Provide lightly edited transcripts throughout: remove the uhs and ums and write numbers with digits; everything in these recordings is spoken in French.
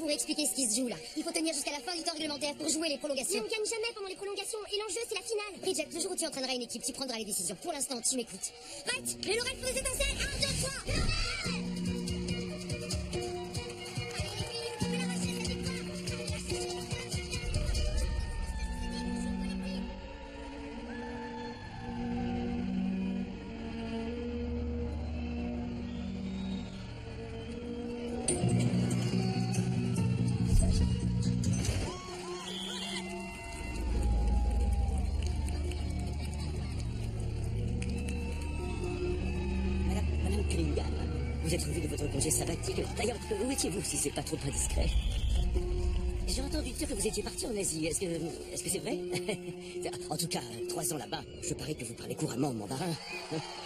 pour expliquer ce qui se joue là. Il faut tenir jusqu'à la fin du temps réglementaire pour jouer les prolongations. Mais on gagne jamais pendant les prolongations. Et l'enjeu, c'est la finale. Bridget, le jour où tu entraîneras une équipe, tu prendras les décisions. Pour l'instant, tu m'écoutes. Right, les Laurel font des étincelles. 1, 2, 3. Vous êtes revenu de votre congé sabbatique. D'ailleurs, où étiez-vous, si c'est pas trop indiscret? J'ai entendu dire que vous étiez parti en Asie. Est-ce que c'est vrai? En tout cas, 3 ans là-bas, je parie que vous parlez couramment mandarin.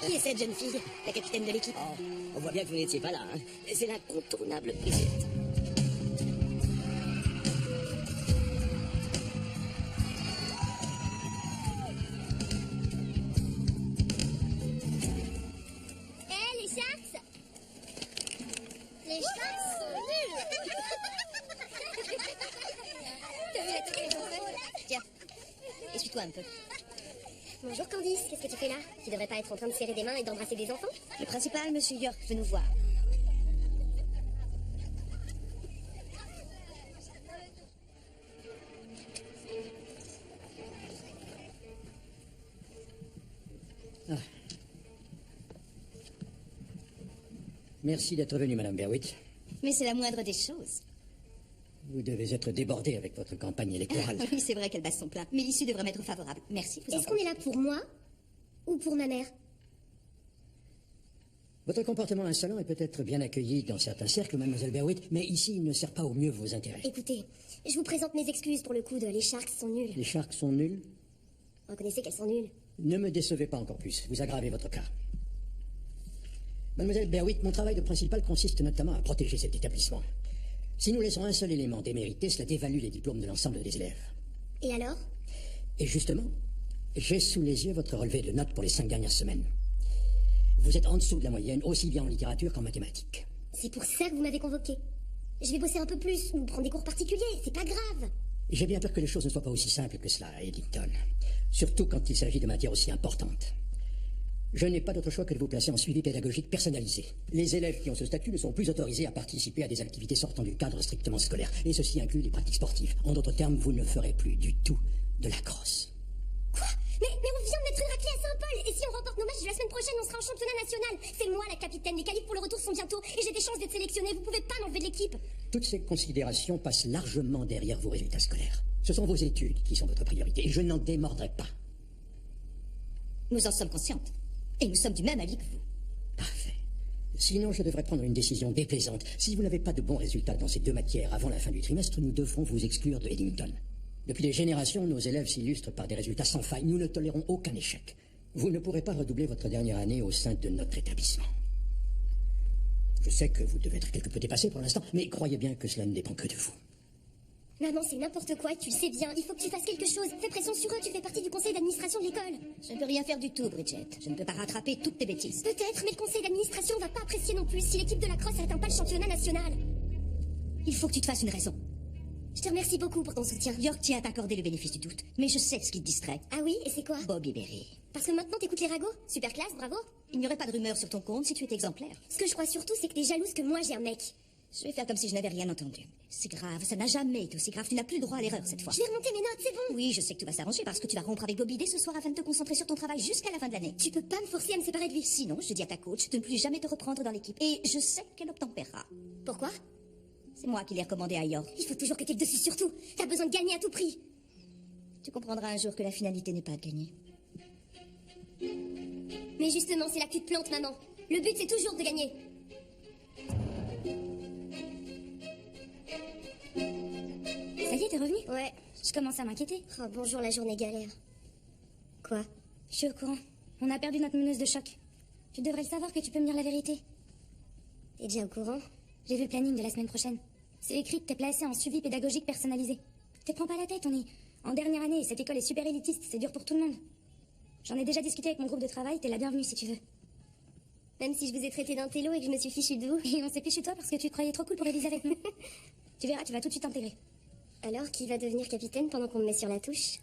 Qui est cette jeune fille? La capitaine de l'équipe? Oh, on voit bien que vous n'étiez pas là. Hein. C'est l'incontournable Bridget. Essuie-toi un peu. Bonjour Candice, qu'est-ce que tu fais là? Tu devrais pas être en train de serrer des mains et d'embrasser des enfants? Le principal, monsieur York, veut nous voir. Ah. Merci d'être venue, Madame Berwick. Mais c'est la moindre des choses. Vous devez être débordée avec votre campagne électorale. Oui, c'est vrai qu'elle bat son plein. Mais l'issue devrait m'être favorable. Merci. Est-ce qu'on est là pour moi ou pour ma mère? Votre comportement insolent est peut-être bien accueilli dans certains cercles, Mademoiselle Berwick, mais ici, il ne sert pas au mieux vos intérêts. Écoutez, je vous présente mes excuses pour le coup de les Sharks sont nuls. Les Sharks sont nuls? Reconnaissez qu'elles sont nulles. Ne me décevez pas encore plus. Vous aggravez votre cas. Mademoiselle Berwick, mon travail de principal consiste notamment à protéger cet établissement. Si nous laissons un seul élément démérité, cela dévalue les diplômes de l'ensemble des élèves. Et alors? Et justement, j'ai sous les yeux votre relevé de notes pour les 5 dernières semaines. Vous êtes en dessous de la moyenne, aussi bien en littérature qu'en mathématiques. C'est pour ça que vous m'avez convoqué. Je vais bosser un peu plus ou prendre des cours particuliers, c'est pas grave. J'ai bien peur que les choses ne soient pas aussi simples que cela à Eddington. Surtout quand il s'agit de matières aussi importantes. Je n'ai pas d'autre choix que de vous placer en suivi pédagogique personnalisé. Les élèves qui ont ce statut ne sont plus autorisés à participer à des activités sortant du cadre strictement scolaire. Et ceci inclut les pratiques sportives. En d'autres termes, vous ne ferez plus du tout de la crosse. Quoi? Mais on vient de mettre une raclée à Saint-Paul. Et si on remporte nos matchs de la semaine prochaine, on sera en championnat national. C'est moi la capitaine. Les qualifs pour le retour sont bientôt. Et j'ai des chances d'être sélectionnée. Vous pouvez pas m'enlever de l'équipe. Toutes ces considérations passent largement derrière vos résultats scolaires. Ce sont vos études qui sont votre priorité. Et je n'en démordrai pas. Nous en sommes conscientes. Et nous sommes du même avis que vous. Parfait. Sinon, je devrais prendre une décision déplaisante. Si vous n'avez pas de bons résultats dans ces 2 matières avant la fin du trimestre, nous devrons vous exclure de Eddington. Depuis des générations, nos élèves s'illustrent par des résultats sans faille. Nous ne tolérons aucun échec. Vous ne pourrez pas redoubler votre dernière année au sein de notre établissement. Je sais que vous devez être quelque peu dépassé pour l'instant, mais croyez bien que cela ne dépend que de vous. Maman, c'est n'importe quoi, tu le sais bien. Il faut que tu fasses quelque chose. Fais pression sur eux, tu fais partie du conseil d'administration de l'école. Je ne peux rien faire du tout, Bridget. Je ne peux pas rattraper toutes tes bêtises. Peut-être, mais le conseil d'administration va pas apprécier non plus si l'équipe de la crosse n'atteint pas le championnat national. Il faut que tu te fasses une raison. Je te remercie beaucoup pour ton soutien. York tient à t'accorder le bénéfice du doute. Mais je sais ce qui te distrait. Ah oui, et c'est quoi? Bobby Berry. Parce que maintenant t'écoutes les ragots? Super classe, bravo. Il n'y aurait pas de rumeur sur ton compte si tu étais exemplaire. Ce que je crois surtout, c'est que t'es jalouse que moi j'ai un mec. Je vais faire comme si je n'avais rien entendu. C'est grave, ça n'a jamais été aussi grave. Tu n'as plus le droit à l'erreur cette fois. Je vais remonter mes notes, c'est bon. Oui, je sais que tout va s'arranger parce que tu vas rompre avec Bobby dès ce soir afin de te concentrer sur ton travail jusqu'à la fin de l'année. Tu peux pas me forcer à me séparer de lui. Sinon, je dis à ta coach de ne plus jamais te reprendre dans l'équipe. Et je sais qu'elle obtempérera. Pourquoi? C'est moi qui l'ai recommandé à York. Il faut toujours que t'aies le dessus surtout. T'as besoin de gagner à tout prix. Tu comprendras un jour que la finalité n'est pas de gagner. Mais justement, c'est là que tu te plantes, maman. Le but, c'est toujours de gagner. Ça y est, t'es revenu? Ouais. Je commence à m'inquiéter. Oh, bonjour, la journée galère. Quoi? Je suis au courant. On a perdu notre meneuse de choc. Tu devrais le savoir que tu peux me dire la vérité. T'es déjà au courant? J'ai vu le planning de la semaine prochaine. C'est écrit que t'es placé en suivi pédagogique personnalisé. Te prends pas la tête, on est en dernière année et cette école est super élitiste, c'est dur pour tout le monde. J'en ai déjà discuté avec mon groupe de travail, t'es la bienvenue si tu veux. Même si je vous ai traité d'intello et que je me suis fichu de vous. Et on s'est fichu de toi parce que tu te croyais trop cool pour réviser avec nous. Tu verras, tu vas tout de suite t'intégrer. Alors, qui va devenir capitaine pendant qu'on me met sur la touche?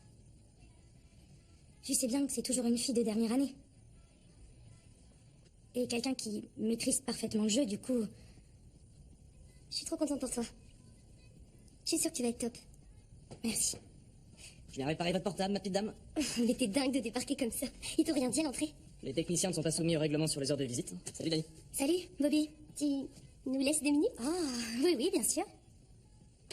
Tu sais bien que c'est toujours une fille de dernière année. Et quelqu'un qui maîtrise parfaitement le jeu, du coup... Je suis trop contente pour toi. Je suis sûre que tu vas être top. Merci. Je viens réparer votre portable, ma petite dame. Mais t'es dingue de débarquer comme ça. Ils t'ont rien dit à l'entrée? Les techniciens ne sont pas soumis au règlement sur les heures de visite. Salut, Dani. Salut, Bobby. Tu nous laisses 2 minutes? Oh, oui, oui, bien sûr.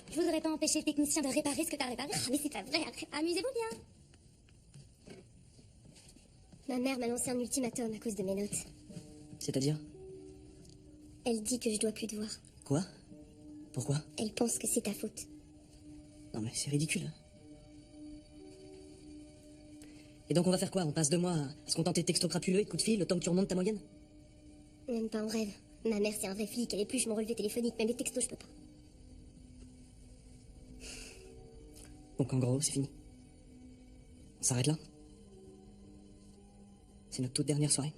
Je voudrais pas empêcher le technicien de réparer ce que t'as réparé. Ah, mais c'est pas vrai. Amusez-vous bien. Ma mère m'a lancé un ultimatum à cause de mes notes. C'est-à-dire? Elle dit que je dois plus te voir. Quoi? Pourquoi? Elle pense que c'est ta faute. Non mais c'est ridicule. Et donc on va faire quoi? On passe 2 mois à se contenter de textos crapuleux et de coups de fil le temps que tu remontes ta moyenne? Même pas en rêve. Ma mère, c'est un vrai flic. Elle épluche mon relevé téléphonique. Même les textos, je peux pas. Donc en gros, c'est fini. On s'arrête là? C'est notre toute dernière soirée.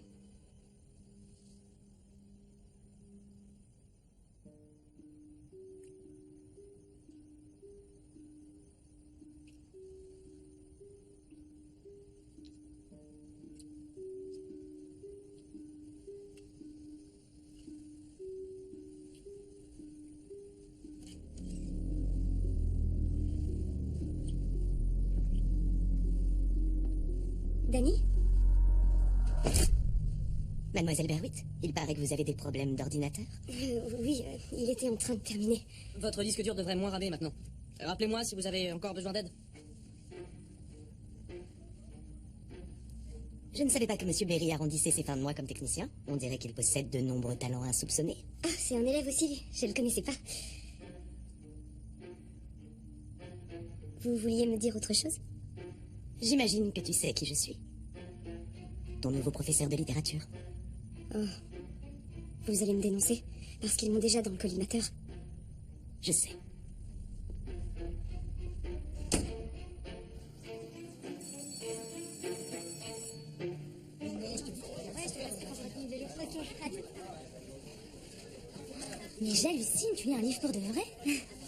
Dani? Mademoiselle Berwitt, il paraît que vous avez des problèmes d'ordinateur. Oui, il était en train de terminer. Votre disque dur devrait moins ramer maintenant. Rappelez-moi si vous avez encore besoin d'aide. Je ne savais pas que Monsieur Berry arrondissait ses fins de mois comme technicien. On dirait qu'il possède de nombreux talents insoupçonnés. Ah, c'est un élève aussi. Je le connaissais pas. Vous vouliez me dire autre chose? J'imagine que tu sais qui je suis. Ton nouveau professeur de littérature. Oh. Vous allez me dénoncer? Parce qu'ils m'ont déjà dans le collimateur. Je sais. Mais j'hallucine, tu lis un livre pour de vrai?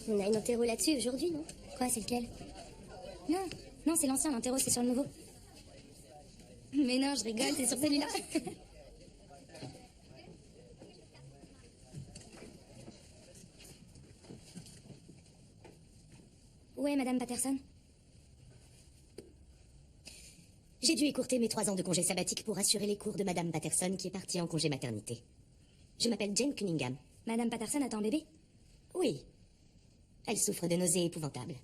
On a une interro là-dessus aujourd'hui, non? Quoi, c'est lequel? Non, non, c'est l'ancien, l'interro, c'est sur le nouveau. Mais non, je rigole, c'est sur celui-là. Ouais, Madame Patterson? J'ai dû écourter mes 3 ans de congé sabbatique pour assurer les cours de Madame Patterson qui est partie en congé maternité. Je m'appelle Jane Cunningham. Madame Patterson attend un bébé? Oui. Elle souffre de nausées épouvantables.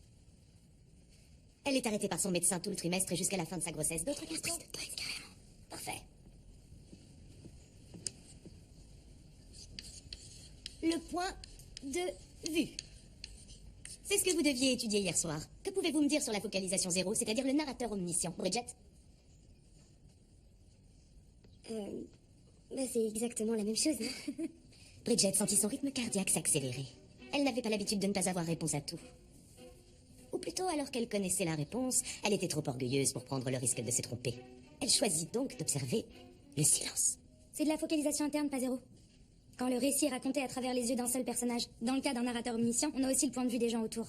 Elle est arrêtée par son médecin tout le trimestre et jusqu'à la fin de sa grossesse. D'autres questions? Parfait. Le point de vue. C'est ce que vous deviez étudier hier soir. Que pouvez-vous me dire sur la focalisation zéro, c'est-à-dire le narrateur omniscient, Bridget? C'est exactement la même chose, non? Bridget sentit son rythme cardiaque s'accélérer. Elle n'avait pas l'habitude de ne pas avoir réponse à tout. Ou plutôt, alors qu'elle connaissait la réponse, elle était trop orgueilleuse pour prendre le risque de se tromper. Elle choisit donc d'observer le silence. C'est de la focalisation interne, pas zéro. Quand le récit est raconté à travers les yeux d'un seul personnage, dans le cas d'un narrateur omniscient, on a aussi le point de vue des gens autour.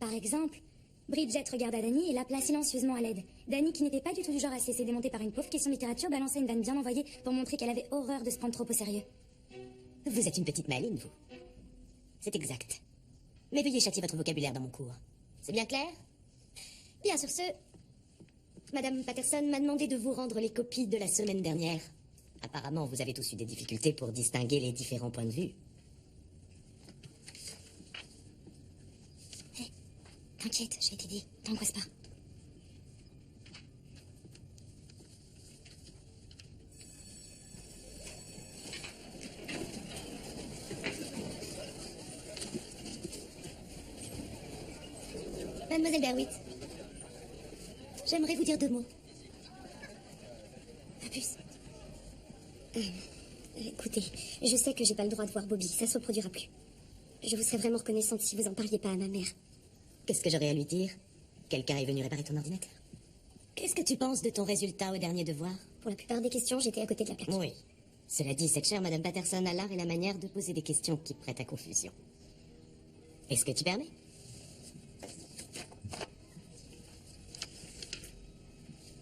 Par exemple, Bridget regarda Dani et l'appela silencieusement à l'aide. Dani, qui n'était pas du tout du genre à se laisser démonter par une pauvre question de littérature, balança une vanne bien envoyée pour montrer qu'elle avait horreur de se prendre trop au sérieux. Vous êtes une petite maline, vous. C'est exact. Mais veuillez châtier votre vocabulaire dans mon cours. C'est bien clair? Bien, sur ce, Madame Patterson m'a demandé de vous rendre les copies de la semaine dernière. Apparemment, vous avez tous eu des difficultés pour distinguer les différents points de vue. Hé, t'inquiète, j'ai été dit, t'angoisse pas. Mademoiselle Berwitt, j'aimerais vous dire 2 mots. À plus. Écoutez, je sais que j'ai pas le droit de voir Bobby, ça se reproduira plus. Je vous serais vraiment reconnaissante si vous en parliez pas à ma mère. Qu'est-ce que j'aurais à lui dire? Quelqu'un est venu réparer ton ordinateur. Qu'est-ce que tu penses de ton résultat au dernier devoir? Pour la plupart des questions, j'étais à côté de la plaque. Oui. Cela dit, cette chère Madame Patterson a l'art et la manière de poser des questions qui prêtent à confusion. Est-ce que tu permets?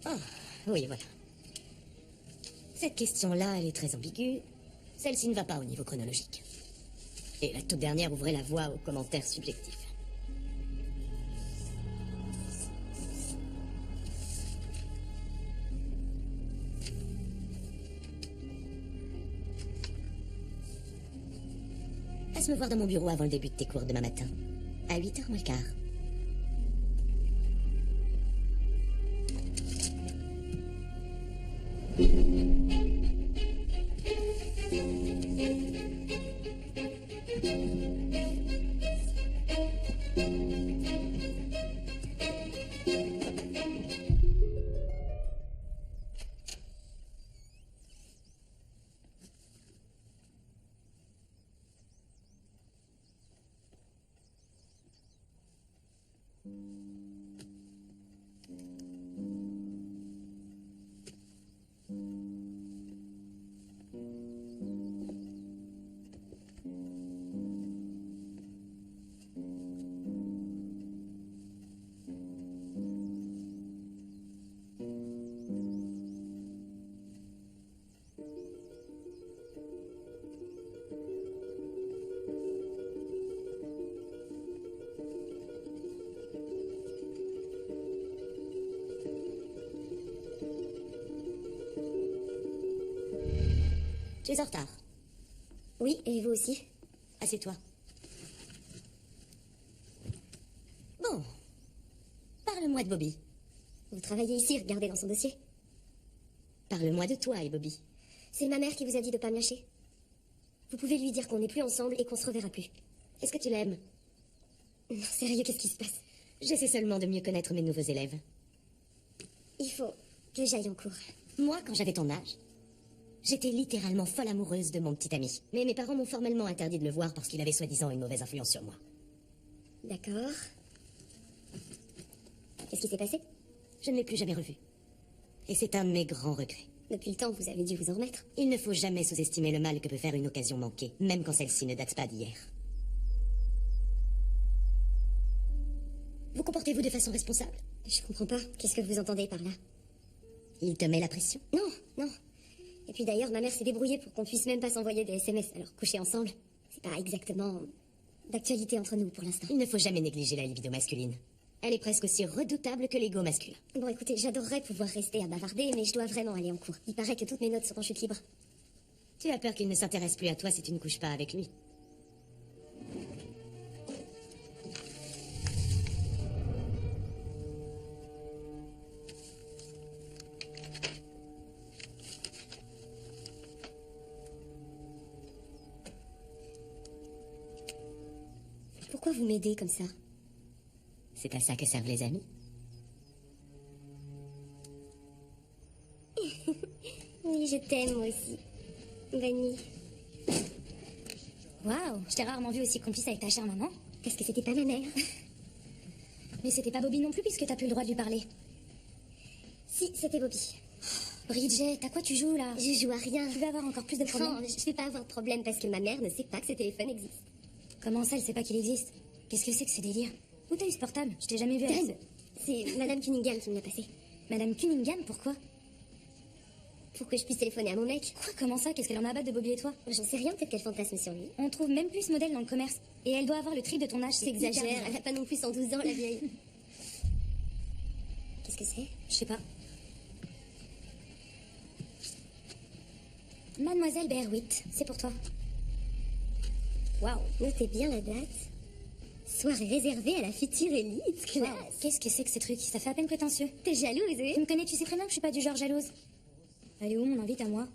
Oh, oui, voilà. Cette question-là, elle est très ambiguë. Celle-ci ne va pas au niveau chronologique. Et la toute dernière ouvrait la voie aux commentaires subjectifs. Passe me voir dans mon bureau avant le début de tes cours demain matin. À 8h moins le quart. Tu es en retard. Oui, et vous aussi? Assieds-toi. Bon. Parle-moi de Bobby. Vous travaillez ici, regardez dans son dossier. Parle-moi de toi et Bobby. C'est ma mère qui vous a dit de pas me lâcher. Vous pouvez lui dire qu'on n'est plus ensemble et qu'on se reverra plus. Est-ce que tu l'aimes? Non, sérieux, qu'est-ce qui se passe? J'essaie seulement de mieux connaître mes nouveaux élèves. Il faut que j'aille en cours. Moi, quand j'avais ton âge, j'étais littéralement folle amoureuse de mon petit ami. Mais mes parents m'ont formellement interdit de le voir parce qu'il avait soi-disant une mauvaise influence sur moi. D'accord. Qu'est-ce qui s'est passé? Je ne l'ai plus jamais revu. Et c'est un de mes grands regrets. Depuis le temps, vous avez dû vous en remettre. Il ne faut jamais sous-estimer le mal que peut faire une occasion manquée, même quand celle-ci ne date pas d'hier. Vous comportez-vous de façon responsable? Je comprends pas. Qu'est-ce que vous entendez par là? Il te met la pression? Non, non. Et puis d'ailleurs, ma mère s'est débrouillée pour qu'on puisse même pas s'envoyer des SMS. Alors coucher ensemble, c'est pas exactement d'actualité entre nous pour l'instant. Il ne faut jamais négliger la libido masculine. Elle est presque aussi redoutable que l'ego masculin. Bon, écoutez, j'adorerais pouvoir rester à bavarder, mais je dois vraiment aller en cours. Il paraît que toutes mes notes sont en chute libre. Tu as peur qu'il ne s'intéresse plus à toi si tu ne couches pas avec lui. Pourquoi vous m'aidez comme ça? C'est à ça que servent les amis. Oui, je t'aime, moi aussi. Bonne nuit. Waouh, je t'ai rarement vu aussi complice avec ta chère maman. Parce que c'était pas ma mère. Mais c'était pas Bobby non plus puisque t'as plus le droit de lui parler. Si, c'était Bobby. Bridget, à quoi tu joues là? Je joue à rien. Tu vas avoir encore plus de problèmes. Non, je vais pas avoir de problème parce que ma mère ne sait pas que ce téléphone existe. Comment ça, elle sait pas qu'il existe? Qu'est-ce que c'est que ce délire? Où t'as eu ce portable? Je t'ai jamais vu avec Dan, c'est Madame Cunningham qui me l'a passé. Madame Cunningham, pourquoi? Pour que je puisse téléphoner à mon mec. Quoi, comment ça? Qu'est-ce qu'elle en a à battre de Bobby et toi? J'en sais rien, peut-être qu'elle fantasme sur lui. On trouve même plus ce modèle dans le commerce. Et elle doit avoir le triple de ton âge, c'est hyper T'exagères, bizarre. elle a pas non plus 112 ans, la vieille. Qu'est-ce que c'est? Je sais pas. Mademoiselle Berwitt, c'est pour toi. Waouh, notez bien la date. Soirée réservée à la future élite, classe. Wow, qu'est-ce que c'est que ces trucs? Ça fait à peine prétentieux. T'es jalouse, oui? Tu me connais, tu sais très bien que je suis pas du genre jalouse. Elle est où mon invite à moi?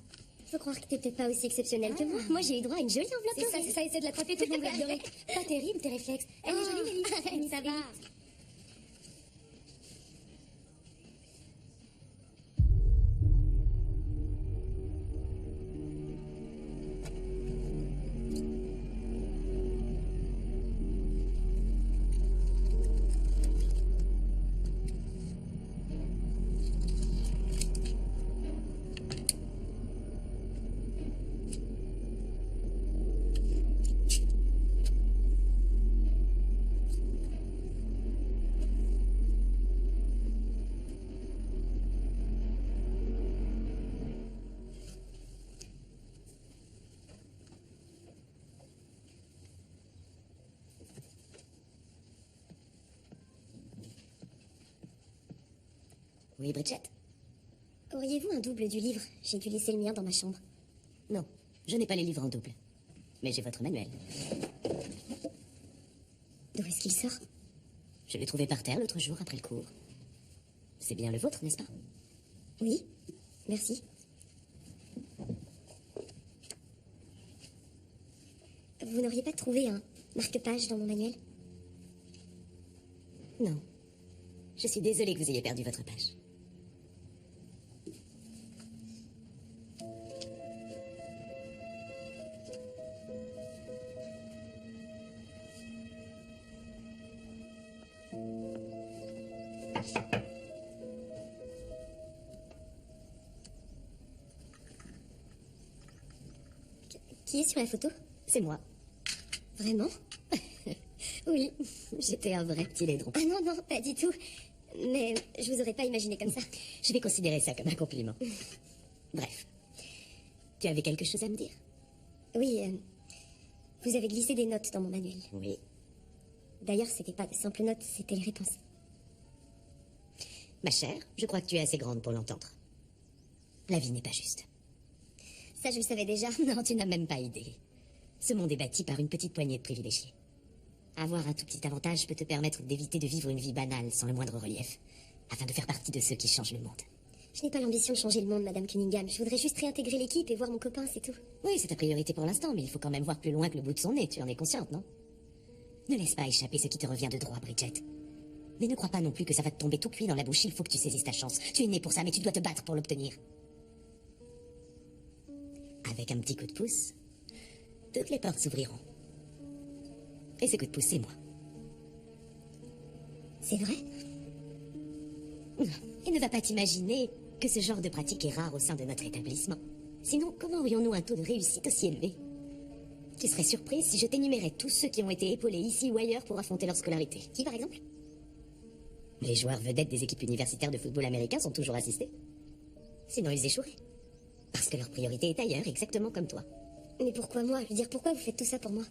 Faut croire que t'es peut-être pas aussi exceptionnelle que moi. Moi, j'ai eu droit à une jolie enveloppe. C'est ça, dorée. c'est ça, essaie de l'attraper, tout le monde va adorer. Pas terrible tes réflexes. Elle est jolie, Mélie. Arrête, ça va. Oui, Bridget? Auriez-vous un double du livre? J'ai dû laisser le mien dans ma chambre. Non, je n'ai pas les livres en double. Mais j'ai votre manuel. D'où est-ce qu'il sort? Je l'ai trouvé par terre l'autre jour après le cours. C'est bien le vôtre, n'est-ce pas? Oui, merci. Vous n'auriez pas trouvé un marque-page dans mon manuel? Non. Je suis désolée que vous ayez perdu votre page. Qui est sur la photo? C'est moi. Vraiment? Oui, j'étais un vrai petit laidron. Ah non, non, pas du tout. Mais je vous aurais pas imaginé comme ça. Je vais considérer ça comme un compliment. Bref. Tu avais quelque chose à me dire? Oui, vous avez glissé des notes dans mon manuel. Oui. D'ailleurs, c'était pas de simples notes, c'était les réponses. Ma chère, je crois que tu es assez grande pour l'entendre. La vie n'est pas juste. Ça, je le savais déjà. Non, tu n'as même pas idée. Ce monde est bâti par une petite poignée de privilégiés. Avoir un tout petit avantage peut te permettre d'éviter de vivre une vie banale sans le moindre relief, afin de faire partie de ceux qui changent le monde. Je n'ai pas l'ambition de changer le monde, Madame Cunningham. Je voudrais juste réintégrer l'équipe et voir mon copain, c'est tout. Oui, c'est ta priorité pour l'instant, mais il faut quand même voir plus loin que le bout de son nez, tu en es consciente, non? Ne laisse pas échapper ce qui te revient de droit, Bridget. Mais ne crois pas non plus que ça va te tomber tout cuit dans la bouche, il faut que tu saisisses ta chance. Tu es né pour ça, mais tu dois te battre pour l'obtenir. Avec un petit coup de pouce, toutes les portes s'ouvriront. Et ce coup de pouce, c'est moi. C'est vrai? Et ne va pas t'imaginer que ce genre de pratique est rare au sein de notre établissement. Sinon, comment aurions-nous un taux de réussite aussi élevé? Tu serais surprise si je t'énumérais tous ceux qui ont été épaulés ici ou ailleurs pour affronter leur scolarité. Qui, par exemple? Les joueurs vedettes des équipes universitaires de football américain sont toujours assistés. Sinon, ils échoueraient. Parce que leur priorité est ailleurs, exactement comme toi. Mais pourquoi moi? Je veux dire, pourquoi vous faites tout ça pour moi?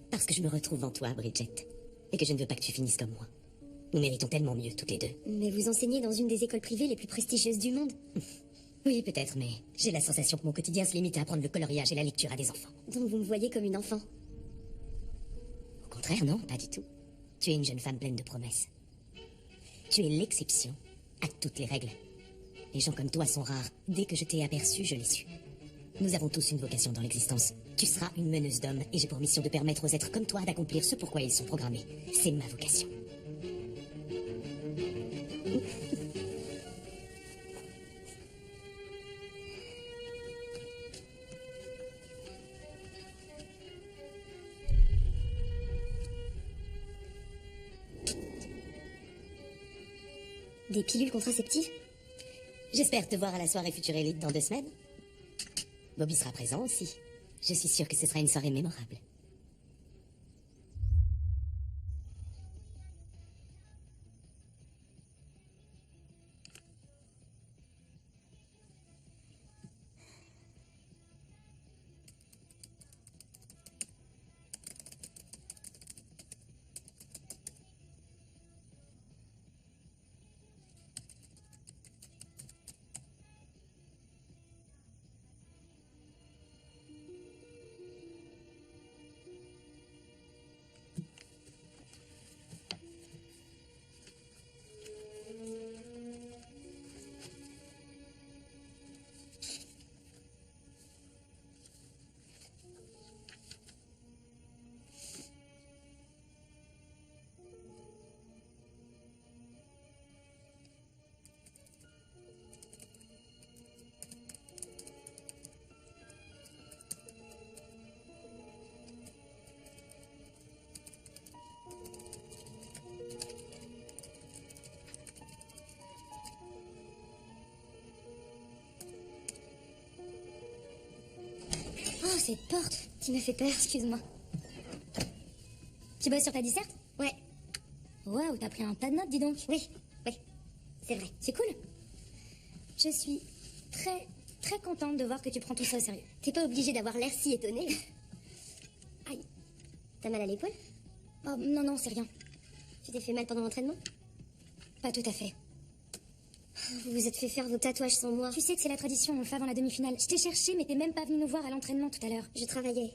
Parce que je me retrouve en toi, Bridget. Et que je ne veux pas que tu finisses comme moi. Nous méritons tellement mieux, toutes les deux. Mais vous enseignez dans une des écoles privées les plus prestigieuses du monde. Oui, peut-être, mais j'ai la sensation que mon quotidien se limite à apprendre le coloriage et la lecture à des enfants. Donc vous me voyez comme une enfant. Au contraire, non, pas du tout. Tu es une jeune femme pleine de promesses. Tu es l'exception à toutes les règles. Les gens comme toi sont rares. Dès que je t'ai aperçu, je l'ai su. Nous avons tous une vocation dans l'existence. Tu seras une meneuse d'hommes et j'ai pour mission de permettre aux êtres comme toi d'accomplir ce pourquoi ils sont programmés. C'est ma vocation. Des pilules contraceptives? J'espère te voir à la soirée Future Elite dans 2 semaines. Bobby sera présent aussi. Je suis sûre que ce sera une soirée mémorable. Oh, cette porte qui m'a fait peur. Excuse-moi. Tu bosses sur ta disserte? Ouais, Waouh, t'as pris un tas de notes, dis donc. oui, c'est vrai. C'est cool. Je suis très, très contente de voir que tu prends tout ça au sérieux. T'es pas obligé d'avoir l'air si étonné. Aïe. T'as mal à l'épaule? Oh, non, non, c'est rien. Tu t'es fait mal pendant l'entraînement? Pas tout à fait. Vous vous êtes fait faire vos tatouages sans moi. Tu sais que c'est la tradition, on le fait avant la demi-finale. Je t'ai cherché, mais t'es même pas venu nous voir à l'entraînement tout à l'heure. Je travaillais.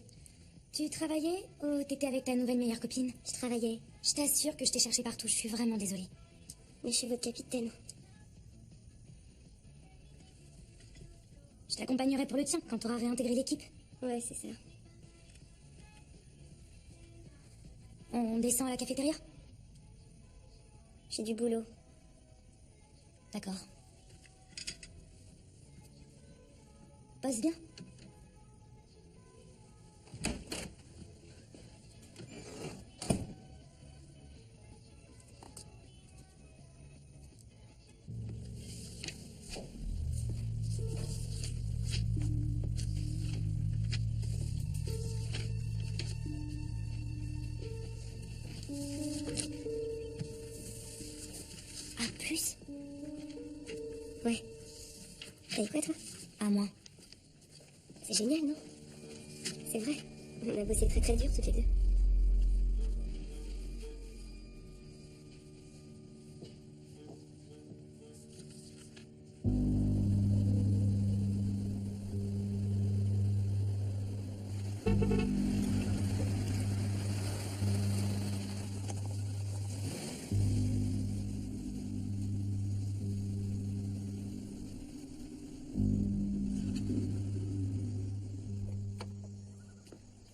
Tu travaillais ou t'étais avec ta nouvelle meilleure copine? Je travaillais. Je t'assure que je t'ai cherché partout, je suis vraiment désolée. Mais je suis votre capitaine. Je t'accompagnerai pour le tien, quand t'auras réintégré l'équipe. Ouais, c'est ça. On descend à la cafétéria? J'ai du boulot. D'accord. Pose bien. Plus? Ouais. T'as eu quoi, toi? À moi. C'est génial, non? C'est vrai. On a bossé très très dur, toutes les deux.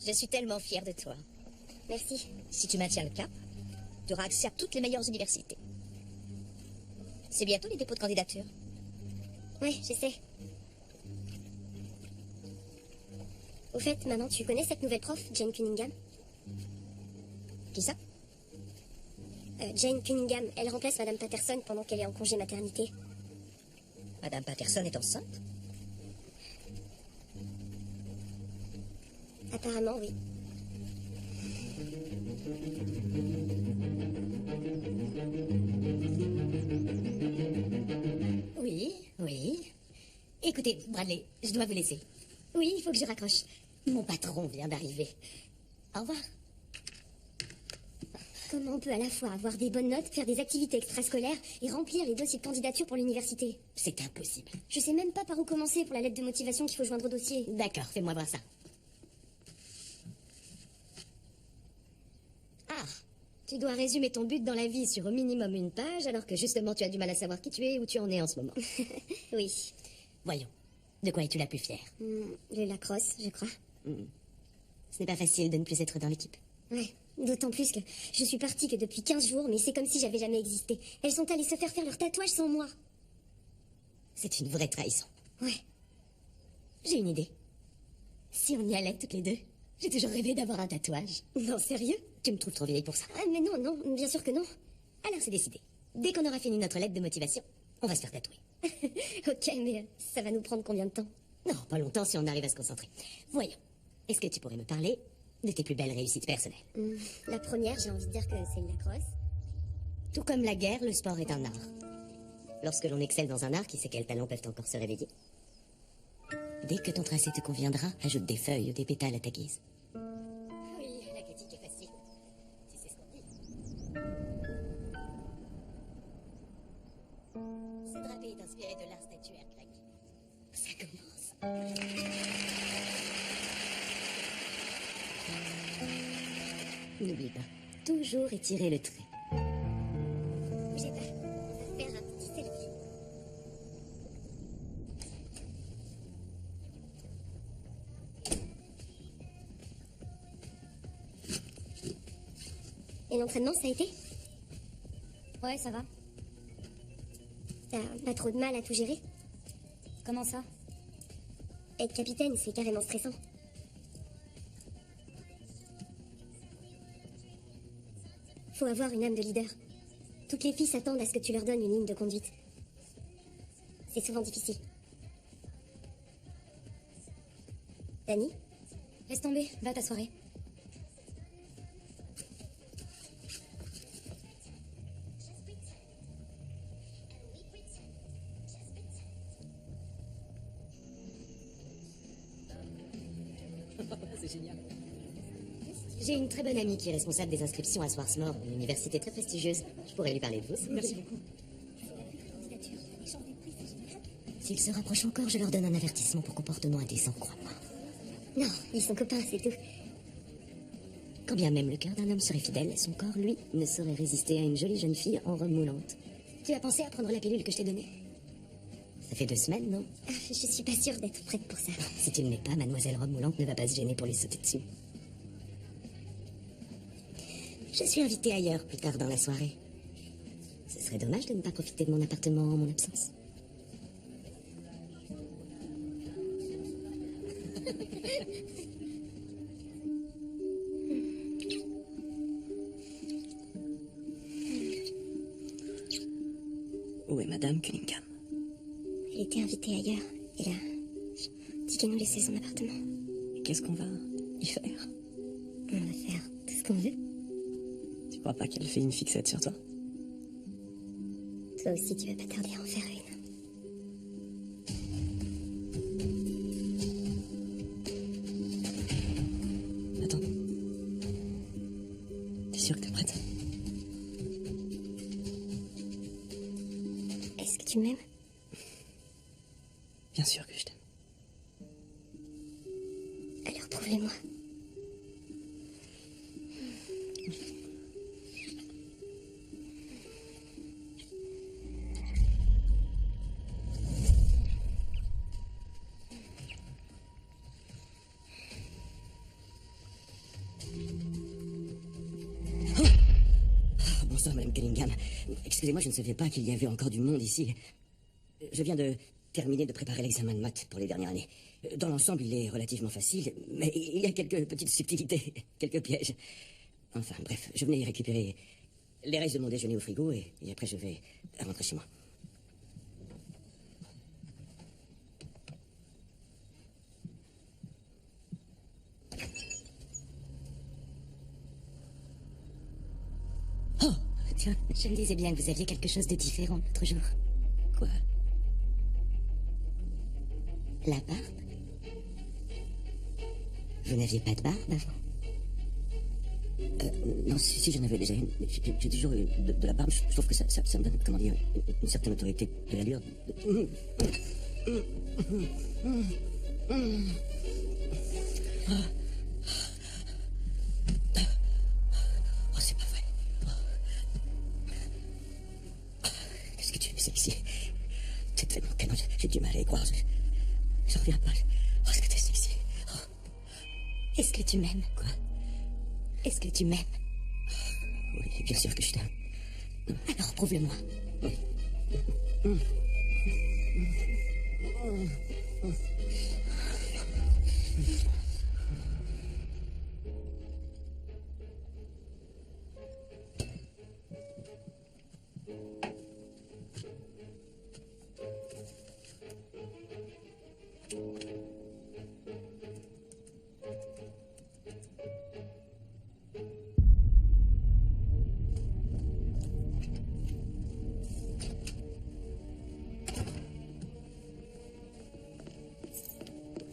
Je suis tellement fière de toi. Merci. Si tu maintiens le cap, tu auras accès à toutes les meilleures universités. C'est bientôt les dépôts de candidature. Ouais, je sais. Au fait, maman, tu connais cette nouvelle prof, Jane Cunningham? Qui ça? Jane Cunningham, elle remplace Madame Patterson pendant qu'elle est en congé maternité. Madame Patterson est enceinte? Apparemment, oui. Oui, oui. Écoutez, Bradley, je dois vous laisser. Oui, il faut que je raccroche. Mon patron vient d'arriver. Au revoir. Comment on peut à la fois avoir des bonnes notes, faire des activités extrascolaires et remplir les dossiers de candidature pour l'université? C'est impossible. Je sais même pas par où commencer pour la lettre de motivation qu'il faut joindre au dossier. D'accord, fais-moi voir ça. Ah, tu dois résumer ton but dans la vie sur au minimum une page, alors que justement tu as du mal à savoir qui tu es et où tu en es en ce moment. Oui. Voyons, de quoi es-tu la plus fière? Le lacrosse, je crois. Ce n'est pas facile de ne plus être dans l'équipe. Ouais. D'autant plus que je suis partie que depuis 15 jours, mais c'est comme si j'avais jamais existé. Elles sont allées se faire leur tatouage sans moi. C'est une vraie trahison. Ouais. J'ai une idée. Si on y allait toutes les deux, j'ai toujours rêvé d'avoir un tatouage. Non, sérieux? Tu me trouves trop vieille pour ça. Ah, mais non, non, bien sûr que non. Alors c'est décidé. Dès qu'on aura fini notre lettre de motivation, on va se faire tatouer. Ok, mais ça va nous prendre combien de temps? Non, pas longtemps si on arrive à se concentrer. Voyons, est-ce que tu pourrais me parler de tes plus belles réussites personnelles? La première, j'ai envie de dire que c'est le lacrosse. Tout comme la guerre, le sport est un art. Lorsque l'on excelle dans un art, qui sait quels talents peuvent encore se réveiller? Dès que ton tracé te conviendra, ajoute des feuilles ou des pétales à ta guise. Oui, la critique est facile. Tu sais ce qu'on dit. Ce drapé est inspiré de l'art statuaire grec. Ça commence. N'oublie pas, toujours étirer le trait. Bougez pas, on va faire un petit selfie. Et l'entraînement, ça a été? Ouais, ça va. T'as pas trop de mal à tout gérer? Comment ça? Être capitaine, c'est carrément stressant. Faut avoir une âme de leader. Toutes les filles s'attendent à ce que tu leur donnes une ligne de conduite. C'est souvent difficile. Dani? Laisse tomber, va à ta soirée. C'est génial. J'ai une très bonne amie qui est responsable des inscriptions à Swarthmore, une université très prestigieuse. Je pourrais lui parler de vous. Merci beaucoup. S'ils se rapprochent encore, je leur donne un avertissement pour comportement indécent, crois-moi. Non, ils sont copains, c'est tout. Quand bien même le cœur d'un homme serait fidèle, son corps, lui, ne saurait résister à une jolie jeune fille en robe moulante. Tu as pensé à prendre la pilule que je t'ai donnée? Ça fait 2 semaines, non? Je suis pas sûre d'être prête pour ça. Si tu ne l'es pas, mademoiselle robe moulante ne va pas se gêner pour lui sauter dessus. Je suis invitée ailleurs plus tard dans la soirée. Ce serait dommage de ne pas profiter de mon appartement en mon absence. Où est Madame Cunningham? Elle était invitée ailleurs. Elle a dit qu'elle nous laissait son appartement. Qu'est-ce qu'on va y faire? On va faire tout ce qu'on veut. Tu crois pas qu'elle fait une fixette sur toi? Toi aussi, tu vas pas tarder à en faire une. Attends. T'es sûre que t'es prête? Est-ce que tu m'aimes? Bien sûr que je t'aime. Alors prouve-le-moi. Bonsoir, Madame Cunningham. Excusez-moi, je ne savais pas qu'il y avait encore du monde ici. Je viens de terminer de préparer l'examen de maths pour les dernières années. Dans l'ensemble, il est relativement facile, mais il y a quelques petites subtilités, quelques pièges. Enfin, bref, je venais y récupérer les restes de mon déjeuner au frigo et après je vais rentrer chez moi. Oh, tiens, je me disais bien que vous aviez quelque chose de différent l'autre jour. Quoi? La barbe? Vous n'aviez pas de barbe avant? Non, si j'en avais déjà une. J'ai toujours eu de la barbe. Je trouve que ça me donne, comment dire, une certaine autorité, de l'allure. Oh, c'est pas vrai. Qu'est-ce que tu fais ici? C'est tellement canon, j'ai du mal à y croire. J'en reviens pas. Oh, est-ce que t'es sexy? Oh. Est-ce que tu m'aimes? Quoi? Est-ce que tu m'aimes? Oui, bien sûr que je t'aime. Alors, prouve-le-moi. Oui.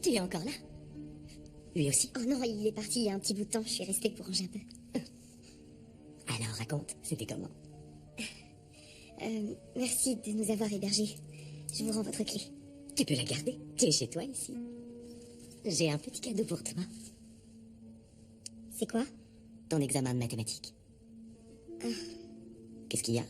Tu es encore là? Lui aussi? Oh non, il est parti il y a un petit bout de temps. Je suis restée pour ranger un peu. Alors, raconte, c'était comment? Merci de nous avoir hébergés. Je vous rends votre clé. Tu peux la garder. Tu es chez toi ici. J'ai un petit cadeau pour toi. C'est quoi? Ton examen de mathématiques. Qu'est-ce qu'il y a?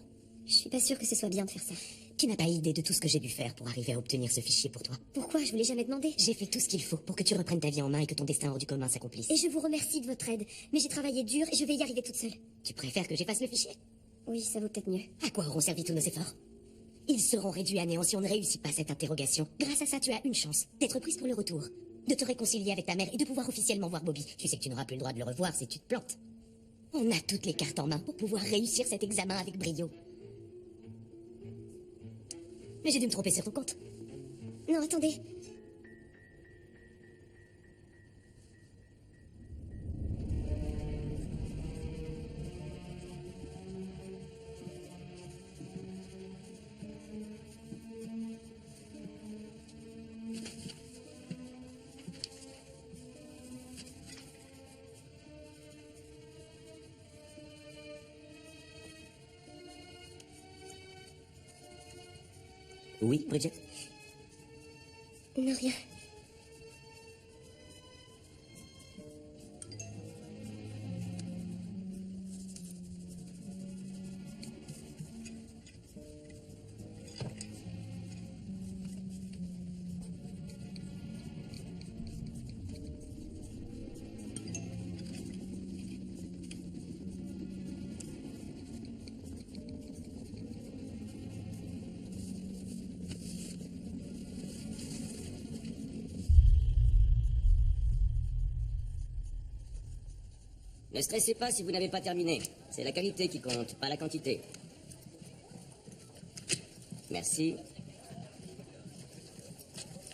Je suis pas sûre que ce soit bien de faire ça. Tu n'as pas idée de tout ce que j'ai dû faire pour arriver à obtenir ce fichier pour toi. Pourquoi? Je vous l'ai jamais demandé. J'ai fait tout ce qu'il faut pour que tu reprennes ta vie en main et que ton destin hors du commun s'accomplisse. Et je vous remercie de votre aide. Mais j'ai travaillé dur et je vais y arriver toute seule. Tu préfères que j'efface le fichier? Oui, ça vaut peut-être mieux. À quoi auront servi tous nos efforts? Ils seront réduits à néant si on ne réussit pas cette interrogation. Grâce à ça, tu as une chance d'être prise pour le retour, de te réconcilier avec ta mère et de pouvoir officiellement voir Bobby. Tu sais que tu n'auras plus le droit de le revoir si tu te plantes. On a toutes les cartes en main pour pouvoir réussir cet examen avec brio. Mais j'ai dû me tromper sur ton compte. Non, attendez. Oui, Bridget? Non, rien. Ne stressez pas si vous n'avez pas terminé. C'est la qualité qui compte, pas la quantité. Merci.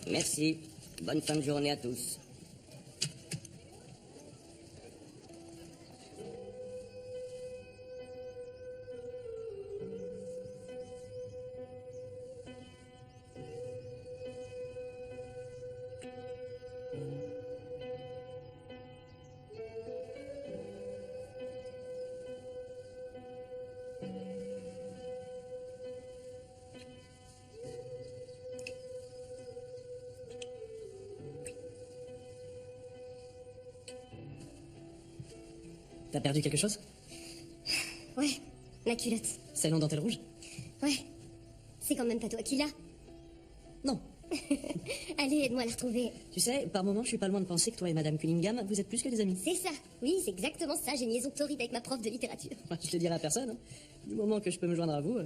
Merci. Bonne fin de journée à tous. T'as perdu quelque chose? Ouais, ma culotte. Celle en dentelle rouge? Ouais. C'est quand même pas toi qui l'as. Non. Allez, aide-moi à la retrouver. Tu sais, par moments, je suis pas loin de penser que toi et Madame Cunningham, vous êtes plus que des amis. C'est ça. Oui, c'est exactement ça. J'ai une liaison torride avec ma prof de littérature. Je le dirai à personne. Hein. Du moment que je peux me joindre à vous.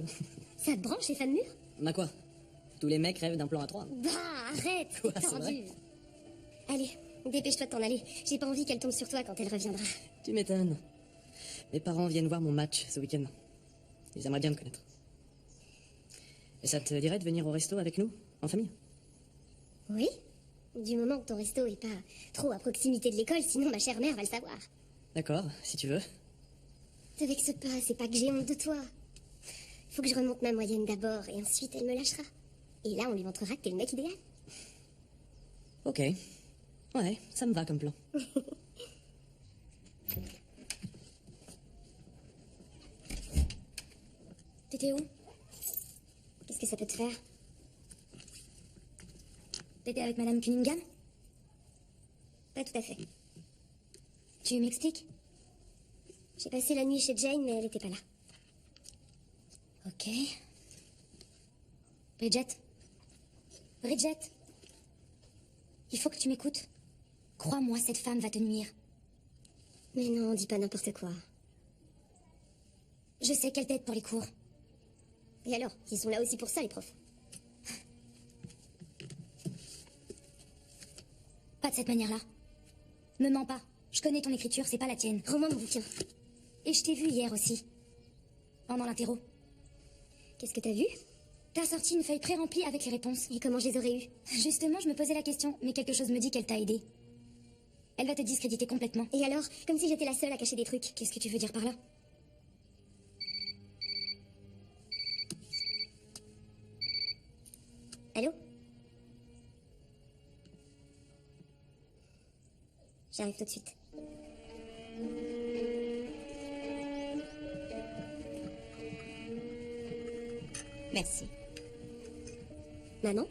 Ça te branche, les femmes mûres? Ma quoi? Tous les mecs rêvent d'un plan à 3. Bah, arrête. Quoi, c'est c'est tendu. vrai? Allez, dépêche-toi de t'en aller. J'ai pas envie qu'elle tombe sur toi quand elle reviendra. Tu m'étonnes. Mes parents viennent voir mon match ce week-end. Ils aimeraient bien me connaître. Et ça te dirait de venir au resto avec nous, en famille? Oui? Du moment que ton resto est pas trop à proximité de l'école, sinon ma chère mère va le savoir. D'accord, si tu veux. Te vexe pas, c'est pas que j'ai honte de toi. Faut que je remonte ma moyenne d'abord, et ensuite elle me lâchera. Et là, on lui montrera que t'es le mec idéal. Ok. Ouais, ça me va comme plan. T'étais où? Qu'est-ce que ça peut te faire? T'étais avec Madame Cunningham? Pas tout à fait. Tu m'expliques? J'ai passé la nuit chez Jane, mais elle était pas là. Ok. Bridget? Bridget? Il faut que tu m'écoutes. Crois-moi, cette femme va te nuire. Mais non, dis pas n'importe quoi. Je sais qu'elle t'aide pour les cours. Et alors, ils sont là aussi pour ça, les profs. Pas de cette manière-là. Me mens pas. Je connais ton écriture, c'est pas la tienne. Rends-moi mon bouquin. Et je t'ai vu hier aussi. Pendant l'interro. Qu'est-ce que t'as vu? T'as sorti une feuille pré-remplie avec les réponses. Et comment je les aurais eues? Justement, je me posais la question, mais quelque chose me dit qu'elle t'a aidé. Elle va te discréditer complètement. Et alors? Comme si j'étais la seule à cacher des trucs. Qu'est-ce que tu veux dire par là? Allô? J'arrive tout de suite. Merci. Maman?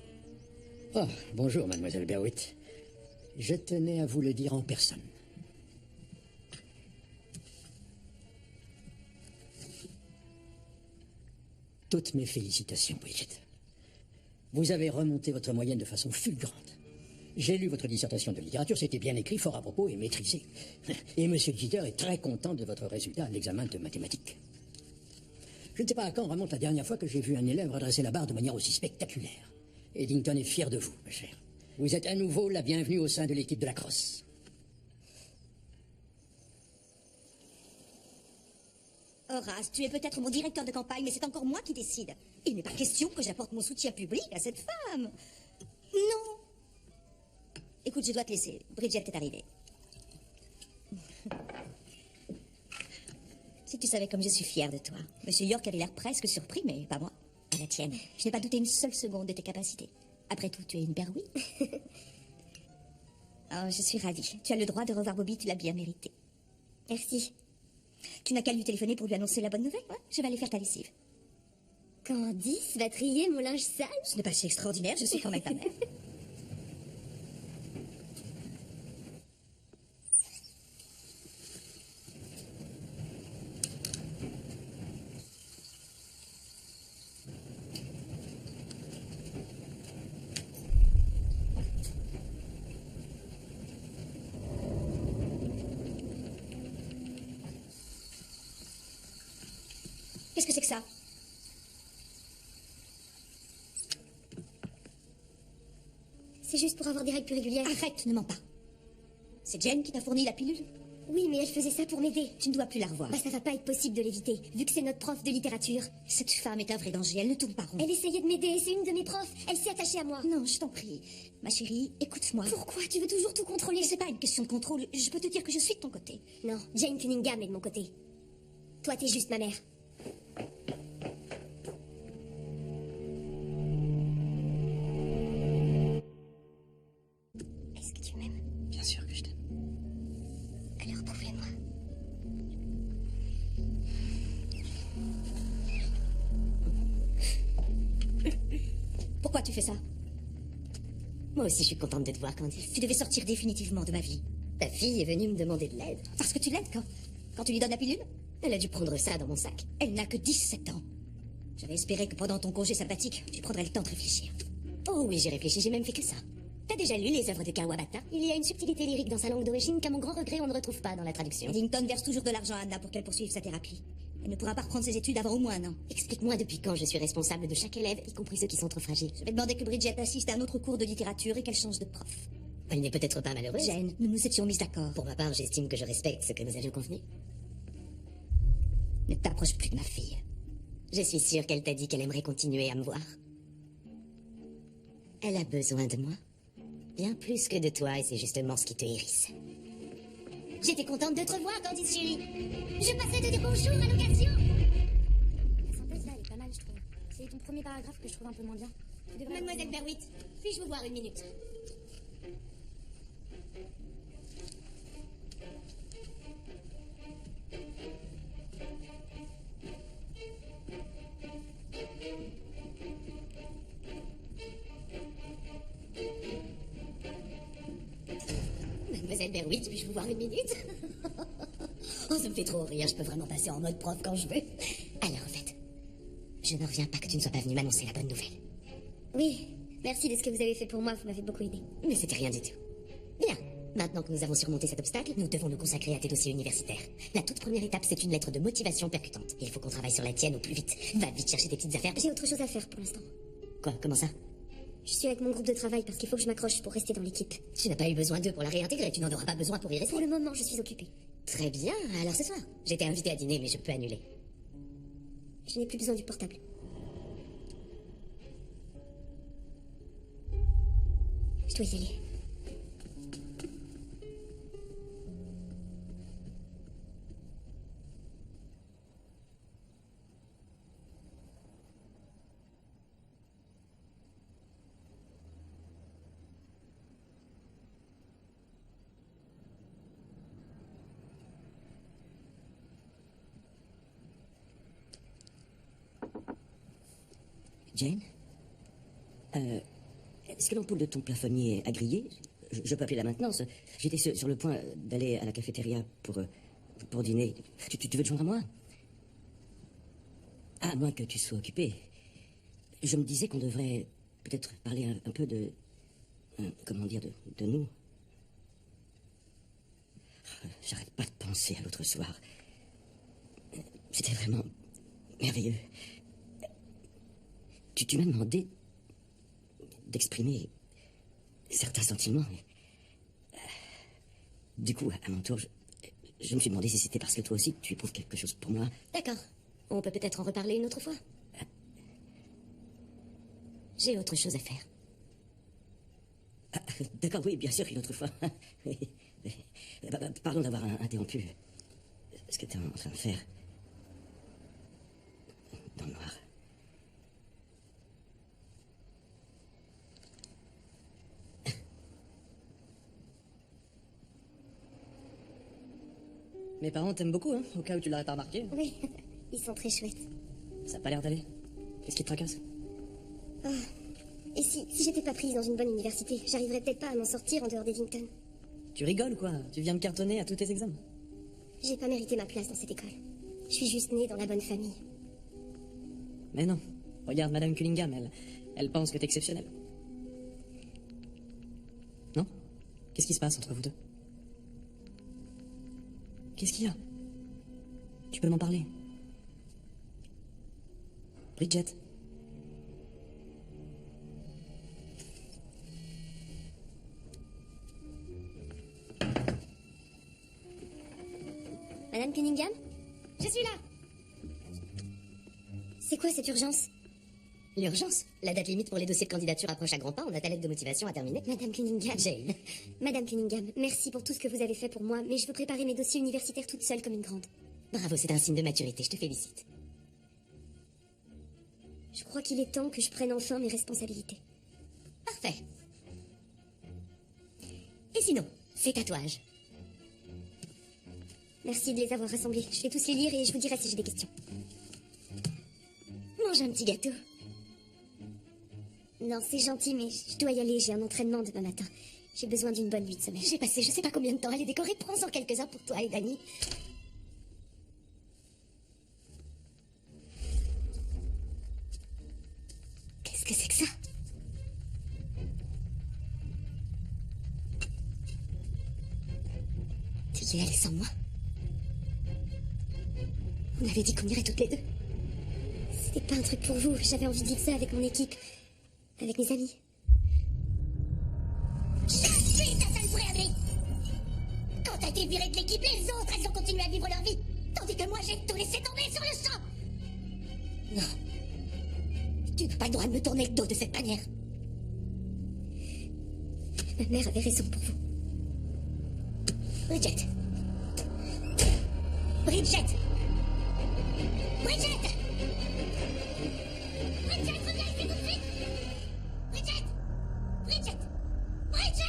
Oh, bonjour, mademoiselle Berwitt. Je tenais à vous le dire en personne. Toutes mes félicitations, Bridget. Vous avez remonté votre moyenne de façon fulgurante. J'ai lu votre dissertation de littérature, c'était bien écrit, fort à propos et maîtrisé. Et monsieur Jeter est très content de votre résultat à l'examen de mathématiques. Je ne sais pas à quand remonte la dernière fois que j'ai vu un élève redresser la barre de manière aussi spectaculaire. Eddington est fier de vous, ma chère. Vous êtes à nouveau la bienvenue au sein de l'équipe de la crosse. Horace, tu es peut-être mon directeur de campagne, mais c'est encore moi qui décide. Il n'est pas question que j'apporte mon soutien public à cette femme. Non. Écoute, je dois te laisser. Bridget est arrivée. Si tu savais comme je suis fière de toi. Monsieur York avait l'air presque surpris, mais pas moi. À la tienne. Je n'ai pas douté une seule seconde de tes capacités. Après tout, tu es une Berwick. Oh, je suis ravie. Tu as le droit de revoir Bobby, tu l'as bien mérité. Merci. Tu n'as qu'à lui téléphoner pour lui annoncer la bonne nouvelle. Ouais, je vais aller faire ta lessive. Candice va trier mon linge sale? Ce n'est pas si extraordinaire, je suis quand même ta mère. que c'est que ça? C'est juste pour avoir des règles plus régulières. Arrête, ne mens pas. C'est Jane qui t'a fourni la pilule? Oui, mais elle faisait ça pour m'aider. Tu ne dois plus la revoir. Bah ça va pas être possible de l'éviter, vu que c'est notre prof de littérature. Cette femme est un vrai danger, elle ne tourne pas rond. Elle essayait de m'aider, c'est une de mes profs. Elle s'est attachée à moi. Non, je t'en prie. Ma chérie, écoute-moi. Pourquoi? Tu veux toujours tout contrôler? C'est pas une question de contrôle. Je peux te dire que je suis de ton côté. Non, Jane Cunningham est de mon côté. Toi, t'es juste ma mère. Est-ce que tu m'aimes? Bien sûr que je t'aime. Alors prouve-le-moi. Pourquoi tu fais ça? Moi aussi, je suis contente de te voir, Candice. Tu devais sortir définitivement de ma vie. Ta fille est venue me demander de l'aide. Parce que tu l'aides quand tu lui donnes la pilule? Elle a dû prendre ça dans mon sac. Elle n'a que 17 ans. J'avais espéré que pendant ton congé sabbatique, tu prendrais le temps de réfléchir. Oh oui, j'ai réfléchi, j'ai même fait que ça. T'as déjà lu les œuvres de Kawabata? Il y a une subtilité lyrique dans sa langue d'origine qu'à mon grand regret, on ne retrouve pas dans la traduction. Eddington verse toujours de l'argent à Anna pour qu'elle poursuive sa thérapie. Elle ne pourra pas reprendre ses études avant au moins un an. Explique-moi depuis quand je suis responsable de chaque élève, y compris ceux qui sont trop fragiles. Je vais demander que Bridget assiste à un autre cours de littérature et qu'elle change de prof. Elle n'est peut-être pas malheureuse. Jane, nous nous étions mis d'accord. Pour ma part, j'estime que je respecte ce que nous avions convenu. Ne t'approche plus de ma fille. Je suis sûre qu'elle t'a dit qu'elle aimerait continuer à me voir. Elle a besoin de moi. Bien plus que de toi, et c'est justement ce qui te hérisse. J'étais contente de te revoir, Candice chérie. Je passais te dire bonjour à l'occasion. La synthèse là, elle est pas mal, je trouve. C'est ton premier paragraphe que je trouve un peu moins bien. Tu devrais Mademoiselle Berwitt, puis-je vous voir une minute? Mademoiselle Berwitt, puis-je vous voir une minute? Oh, ça me fait trop rire, je peux vraiment passer en mode prof quand je veux. Alors, en fait, je ne reviens pas que tu ne sois pas venu m'annoncer la bonne nouvelle. Oui, merci de ce que vous avez fait pour moi, vous m'avez beaucoup aidé. Mais c'était rien du tout. Bien, maintenant que nous avons surmonté cet obstacle, nous devons nous consacrer à tes dossiers universitaires. La toute première étape, c'est une lettre de motivation percutante. Il faut qu'on travaille sur la tienne au plus vite. Va vite chercher tes petites affaires. J'ai autre chose à faire pour l'instant. Quoi, comment ça? Je suis avec mon groupe de travail parce qu'il faut que je m'accroche pour rester dans l'équipe. Tu n'as pas eu besoin d'eux pour la réintégrer, tu n'en auras pas besoin pour y rester. Pour le moment, je suis occupée. Très bien, alors ce soir. J'étais invitée à dîner, mais je peux annuler. Je n'ai plus besoin du portable. Je dois y aller. Jane? Est-ce que l'ampoule de ton plafonnier a grillé? Je peux appeler la maintenance. J'étais sur le point d'aller à la cafétéria pour dîner. Tu veux te joindre à moi? À moins que tu sois occupé. Je me disais qu'on devrait peut-être parler un peu de... comment dire, de nous. J'arrête pas de penser à l'autre soir. C'était vraiment merveilleux. Tu m'as demandé d'exprimer certains sentiments. Du coup, à mon tour, je me suis demandé si c'était parce que toi aussi tu éprouves quelque chose pour moi. D'accord. On peut peut-être en reparler une autre fois. J'ai autre chose à faire. D'accord, oui, bien sûr, une autre fois. Oui. Pardon d'avoir interrompu ce que tu es en train de faire. Dans le noir. Mes parents t'aiment beaucoup, hein, au cas où tu l'aurais pas remarqué. Oui, ils sont très chouettes. Ça a pas l'air d'aller. Qu'est-ce qui te tracasse? Et si j'étais pas prise dans une bonne université, j'arriverais peut-être pas à m'en sortir en dehors d'Eddington. Tu rigoles ou quoi? Tu viens de cartonner à tous tes examens. J'ai pas mérité ma place dans cette école. Je suis juste née dans la bonne famille. Mais non. Regarde Madame Cunningham, elle pense que t'es exceptionnel. Non? Qu'est-ce qui se passe entre vous deux? Qu'est-ce qu'il y a? Tu peux m'en parler? Bridget. Madame Cunningham? Je suis là. C'est quoi cette urgence? L'urgence? La date limite pour les dossiers de candidature approche à grands pas, on a ta lettre de motivation à terminer. Madame Cunningham. Jane. Madame Cunningham, merci pour tout ce que vous avez fait pour moi, mais je veux préparer mes dossiers universitaires toute seule comme une grande. Bravo, c'est un signe de maturité, je te félicite. Je crois qu'il est temps que je prenne enfin mes responsabilités. Parfait. Et sinon, ces tatouages? Merci de les avoir rassemblés. Je vais tous les lire et je vous dirai si j'ai des questions. Mange un petit gâteau. Non, c'est gentil, mais je dois y aller. J'ai un entraînement demain matin. J'ai besoin d'une bonne nuit de sommeil. J'ai passé je sais pas combien de temps à les décorer. Prends-en quelques-uns pour toi et Dani. Qu'est-ce que c'est que ça? Tu y es allée sans moi? On avait dit qu'on irait toutes les deux. C'était pas un truc pour vous. J'avais envie de vivre ça avec mon équipe. Avec mes amis. Je suis ta seule vraie amie! Quand t'as été virée de l'équipe, les autres, elles ont continué à vivre leur vie. Tandis que moi, j'ai tout laissé tomber sur le champ. Non. Tu n'as pas le droit de me tourner le dos de cette manière. Ma mère avait raison pour vous. Bridget. Bridget. Bridget. Bridget, reviens ici tout de suite. Bridget. Bridget. Bridget.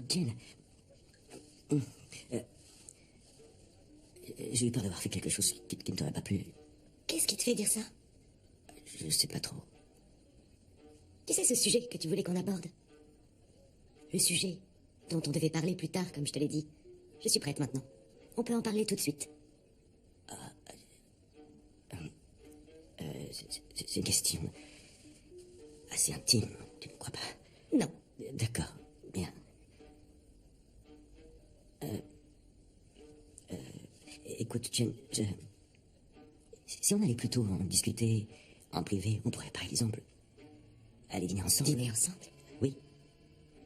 Jane. J'ai eu peur d'avoir fait quelque chose qui ne t'aurait pas plu. Qu'est-ce qui te fait dire ça? Je sais pas trop. Tu sais ce sujet que tu voulais qu'on aborde? Le sujet dont on devait parler plus tard, comme je te l'ai dit. Je suis prête maintenant. On peut en parler tout de suite. C'est une question assez intime, tu ne crois pas? Non. D'accord, bien. Écoute, Jen, si on allait plutôt en discuter en privé, on pourrait par exemple aller dîner ensemble. Dîner ensemble? Oui.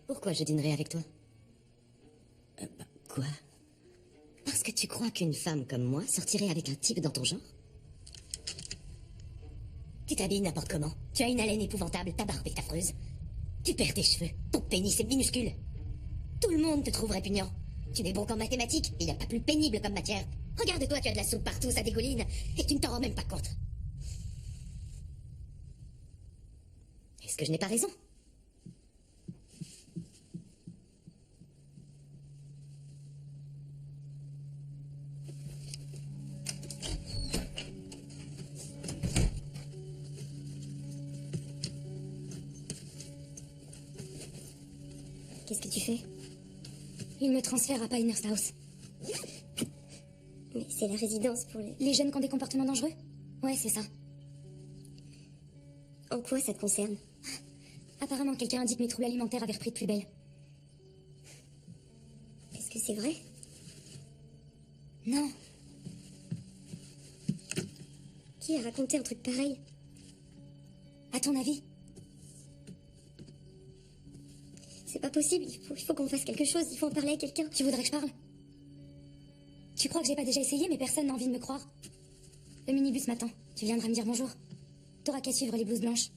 Pourquoi je dînerais avec toi? Quoi? Parce que tu crois qu'une femme comme moi sortirait avec un type dans ton genre? Tu t'habilles n'importe comment. Tu as une haleine épouvantable, ta barbe est affreuse. Tu perds tes cheveux, ton pénis est minuscule. Tout le monde te trouve répugnant. Tu n'es bon qu'en mathématiques, il n'y a pas plus pénible comme matière. Regarde-toi, tu as de la soupe partout, ça dégouline, et tu ne t'en rends même pas compte. Est-ce que je n'ai pas raison? Qu'est-ce que tu fais? Il me transfère à Pinehurst House. Mais c'est la résidence pour les... Les jeunes qui ont des comportements dangereux? Ouais, c'est ça. En quoi ça te concerne? Apparemment, quelqu'un a dit que mes troubles alimentaires avaient repris de plus belle. Est-ce que c'est vrai? Non. Qui a raconté un truc pareil? À ton avis? C'est pas possible, il faut qu'on fasse quelque chose, il faut en parler à quelqu'un. Tu voudrais que je parle? Tu crois que j'ai pas déjà essayé, mais personne n'a envie de me croire? Le minibus m'attend. Tu viendras me dire bonjour. T'auras qu'à suivre les blouses blanches.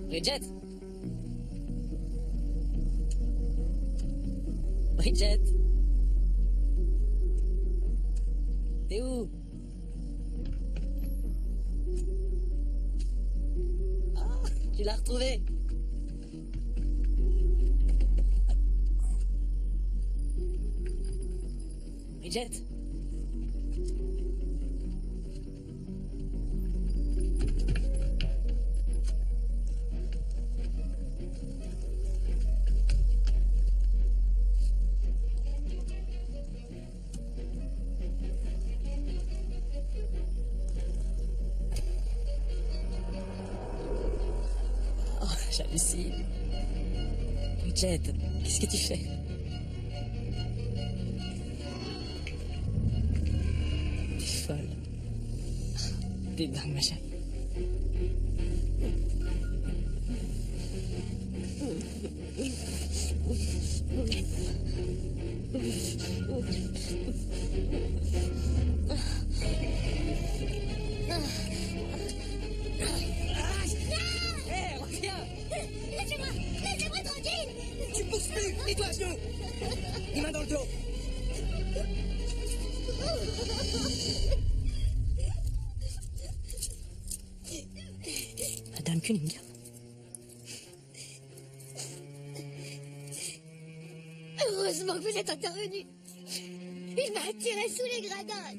Bridget. Bridget. T'es où? Tu l'as retrouvé. Bridget. Oh, j'hallucine. Bridget, qu'est-ce que tu fais? Tu es folle. T'es dingue, ma chérie. Hé, reviens! Laissez-moi! Laissez-moi tranquille! Tu pousses plus! Mets-toi à genoux! Les mains dans le dos! Madame Cunningham. Heureusement que vous êtes intervenu. Il m'a attiré sous les gradins.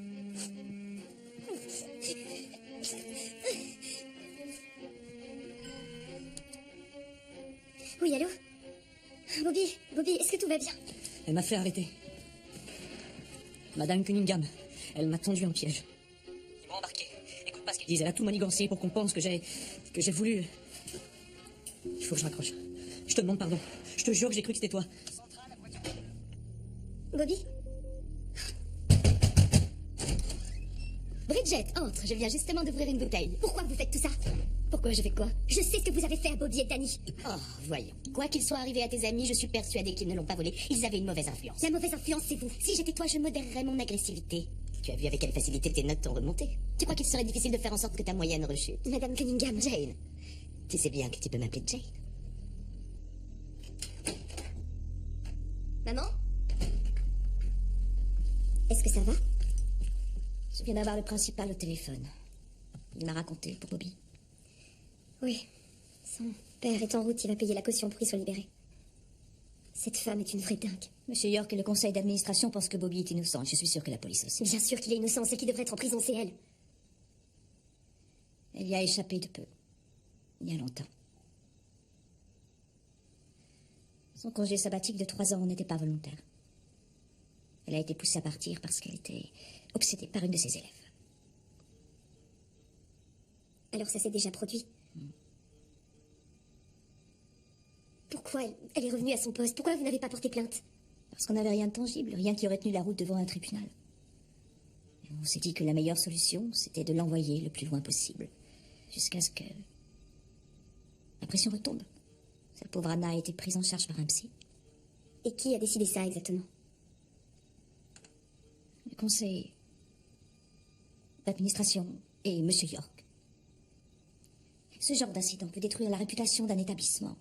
Oui, allô? Bobby, est-ce que tout va bien? Elle m'a fait arrêter. Madame Cunningham, elle m'a tendu un piège. Ils m'ont embarqué. Écoute pas ce qu'ils disent, elle a tout manigancé pour qu'on pense que j'ai voulu... Il faut que je raccroche. Je te demande pardon. Je te jure que j'ai cru que c'était toi. Bobby? Bridget, entre, je viens justement d'ouvrir une bouteille. Pourquoi vous faites tout ça? Pourquoi je fais quoi? Je sais ce que vous avez fait à Bobby et Danny. Oh, voyons. Quoi qu'il soit arrivé à tes amis, je suis persuadée qu'ils ne l'ont pas volé. Ils avaient une mauvaise influence. La mauvaise influence, c'est vous. Si j'étais toi, je modérerais mon agressivité. Tu as vu avec quelle facilité tes notes t'ont remonté. Tu crois qu'il serait difficile de faire en sorte que ta moyenne rechute? Madame Cunningham. Jane, tu sais bien que tu peux m'appeler Jane. Maman? Est-ce que ça va? Je viens d'avoir le principal au téléphone. Il m'a raconté pour Bobby. Oui. Son père est en route, il va payer la caution pour qu'il soit libéré. Cette femme est une vraie dingue. Monsieur York et le conseil d'administration pensent que Bobby est innocent. Je suis sûre que la police aussi. Bien sûr qu'il est innocent, celle qui devrait être en prison, c'est elle. Elle y a échappé de peu. Il y a longtemps. Son congé sabbatique de 3 ans n'était pas volontaire. Elle a été poussée à partir parce qu'elle était obsédée par une de ses élèves. Alors ça s'est déjà produit. Pourquoi elle est revenue à son poste? Pourquoi vous n'avez pas porté plainte? Parce qu'on n'avait rien de tangible, rien qui aurait tenu la route devant un tribunal. Et on s'est dit que la meilleure solution, c'était de l'envoyer le plus loin possible. Jusqu'à ce que la pression retombe. Cette pauvre Anna a été prise en charge par un psy. Et qui a décidé ça exactement? Le conseil d'administration et Monsieur York. Ce genre d'incident peut détruire la réputation d'un établissement.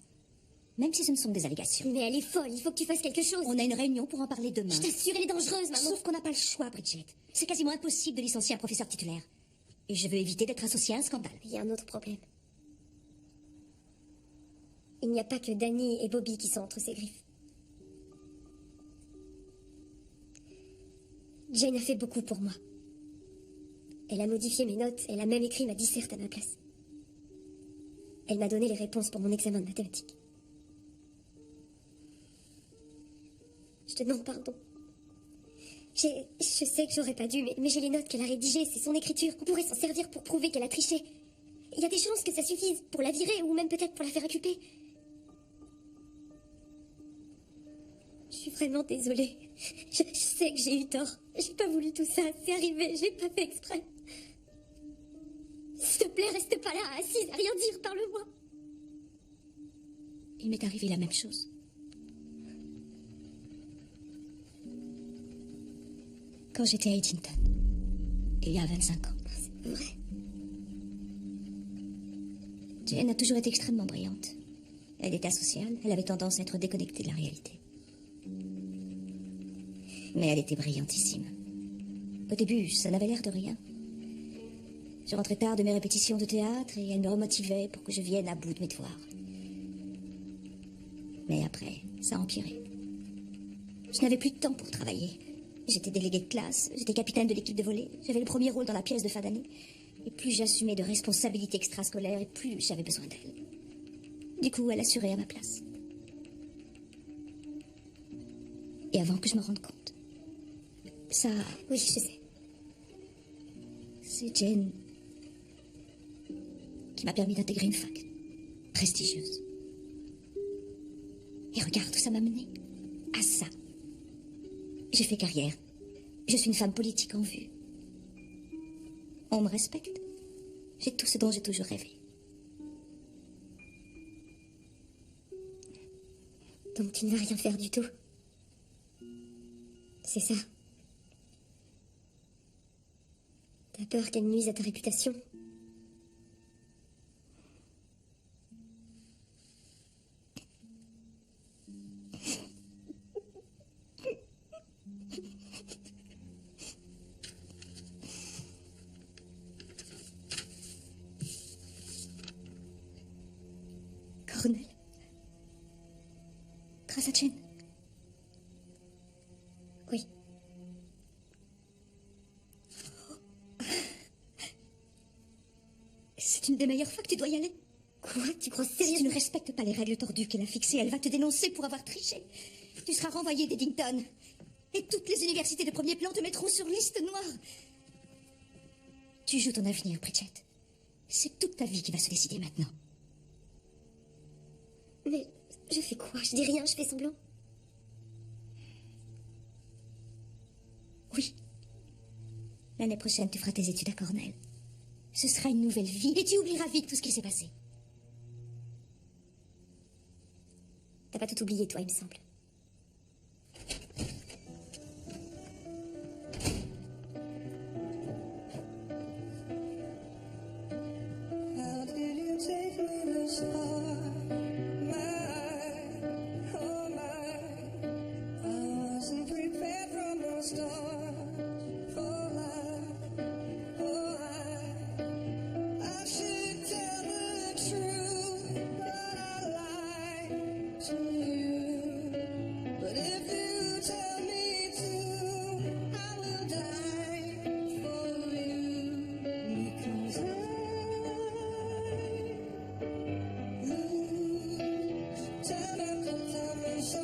Même si ce ne sont que des allégations. Mais elle est folle, il faut que tu fasses quelque chose. On a une réunion pour en parler demain. Je t'assure, elle est dangereuse, maman. Sauf qu'on n'a pas le choix, Bridget. C'est quasiment impossible de licencier un professeur titulaire. Et je veux éviter d'être associée à un scandale. Il y a un autre problème. Il n'y a pas que Danny et Bobby qui sont entre ses griffes. Jane a fait beaucoup pour moi. Elle a modifié mes notes, elle a même écrit ma disserte à ma place. Elle m'a donné les réponses pour mon examen de mathématiques. Je te demande pardon. Je sais que j'aurais pas dû, mais j'ai les notes qu'elle a rédigées, c'est son écriture. On pourrait s'en servir pour prouver qu'elle a triché. Il y a des chances que ça suffise pour la virer ou même peut-être pour la faire inculper. Je suis vraiment désolée. Je sais que j'ai eu tort. J'ai pas voulu tout ça. C'est arrivé. J'ai pas fait exprès. S'il te plaît, reste pas là, assise, à rien dire. Parle-moi. Il m'est arrivé la même chose. Quand j'étais à Eddington, il y a 25 ans. C'est vrai. Jane a toujours été extrêmement brillante. Elle était asociale, elle avait tendance à être déconnectée de la réalité. Mais elle était brillantissime. Au début, ça n'avait l'air de rien. Je rentrais tard de mes répétitions de théâtre et elle me remotivait pour que je vienne à bout de mes devoirs. Mais après, ça a empiré. Je n'avais plus de temps pour travailler. J'étais déléguée de classe, j'étais capitaine de l'équipe de volley, j'avais le premier rôle dans la pièce de fin d'année. Et plus j'assumais de responsabilités extrascolaires, et plus j'avais besoin d'elle. Du coup, elle assurait à ma place. Et avant que je me rende compte, ça... Oui, je sais. C'est Jane qui m'a permis d'intégrer une fac prestigieuse. Et regarde où ça m'a mené. À ça. J'ai fait carrière. Je suis une femme politique en vue. On me respecte. J'ai tout ce dont j'ai toujours rêvé. Donc tu ne vas rien faire du tout. C'est ça. T'as peur qu'elle nuise à ta réputation? Cornel. Grâce à Jane. Oui. C'est une des meilleures fois que tu dois y aller. Quoi? Tu crois Si tu sérieusement? ne respectes pas les règles tordues qu'elle a fixées, elle va te dénoncer pour avoir triché. Tu seras renvoyé d'Eddington. Et toutes les universités de premier plan te mettront sur liste noire. Tu joues ton avenir, Bridget. C'est toute ta vie qui va se décider maintenant. Mais je fais quoi? Je dis rien, je fais semblant. Oui. L'année prochaine, tu feras tes études à Cornell. Ce sera une nouvelle vie et tu oublieras vite tout ce qui s'est passé. T'as pas tout oublié, toi, il me semble. How did you take me this far? Oh my, I wasn't prepared from the start for life. Oh, I should tell the truth, but I lied to you. But if you tell me to, I will die for you because time after time and so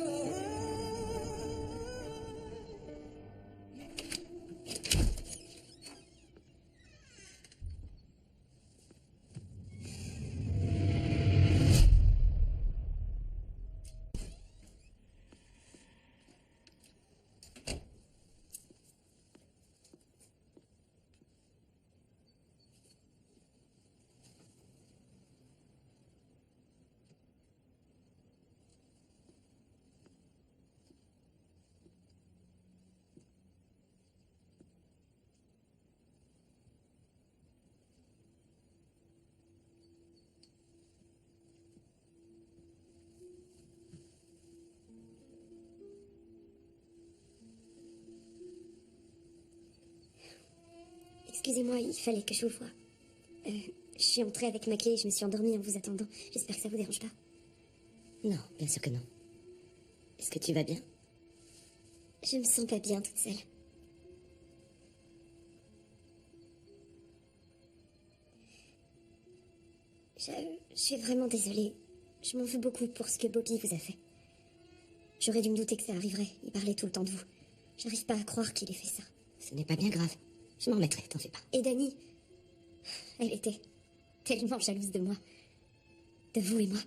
Excusez-moi, il fallait que je vous voie. Je suis entrée avec ma clé et je me suis endormie en vous attendant. J'espère que ça vous dérange pas. Non, bien sûr que non. Est-ce que tu vas bien? Je me sens pas bien toute seule. Je suis vraiment désolée. Je m'en veux beaucoup pour ce que Bobby vous a fait. J'aurais dû me douter que ça arriverait. Il parlait tout le temps de vous. J'arrive pas à croire qu'il ait fait ça. Ce n'est pas bien grave. Je m'en remettrai, t'en fais pas. Et Dani, elle était tellement jalouse de moi. De vous et moi.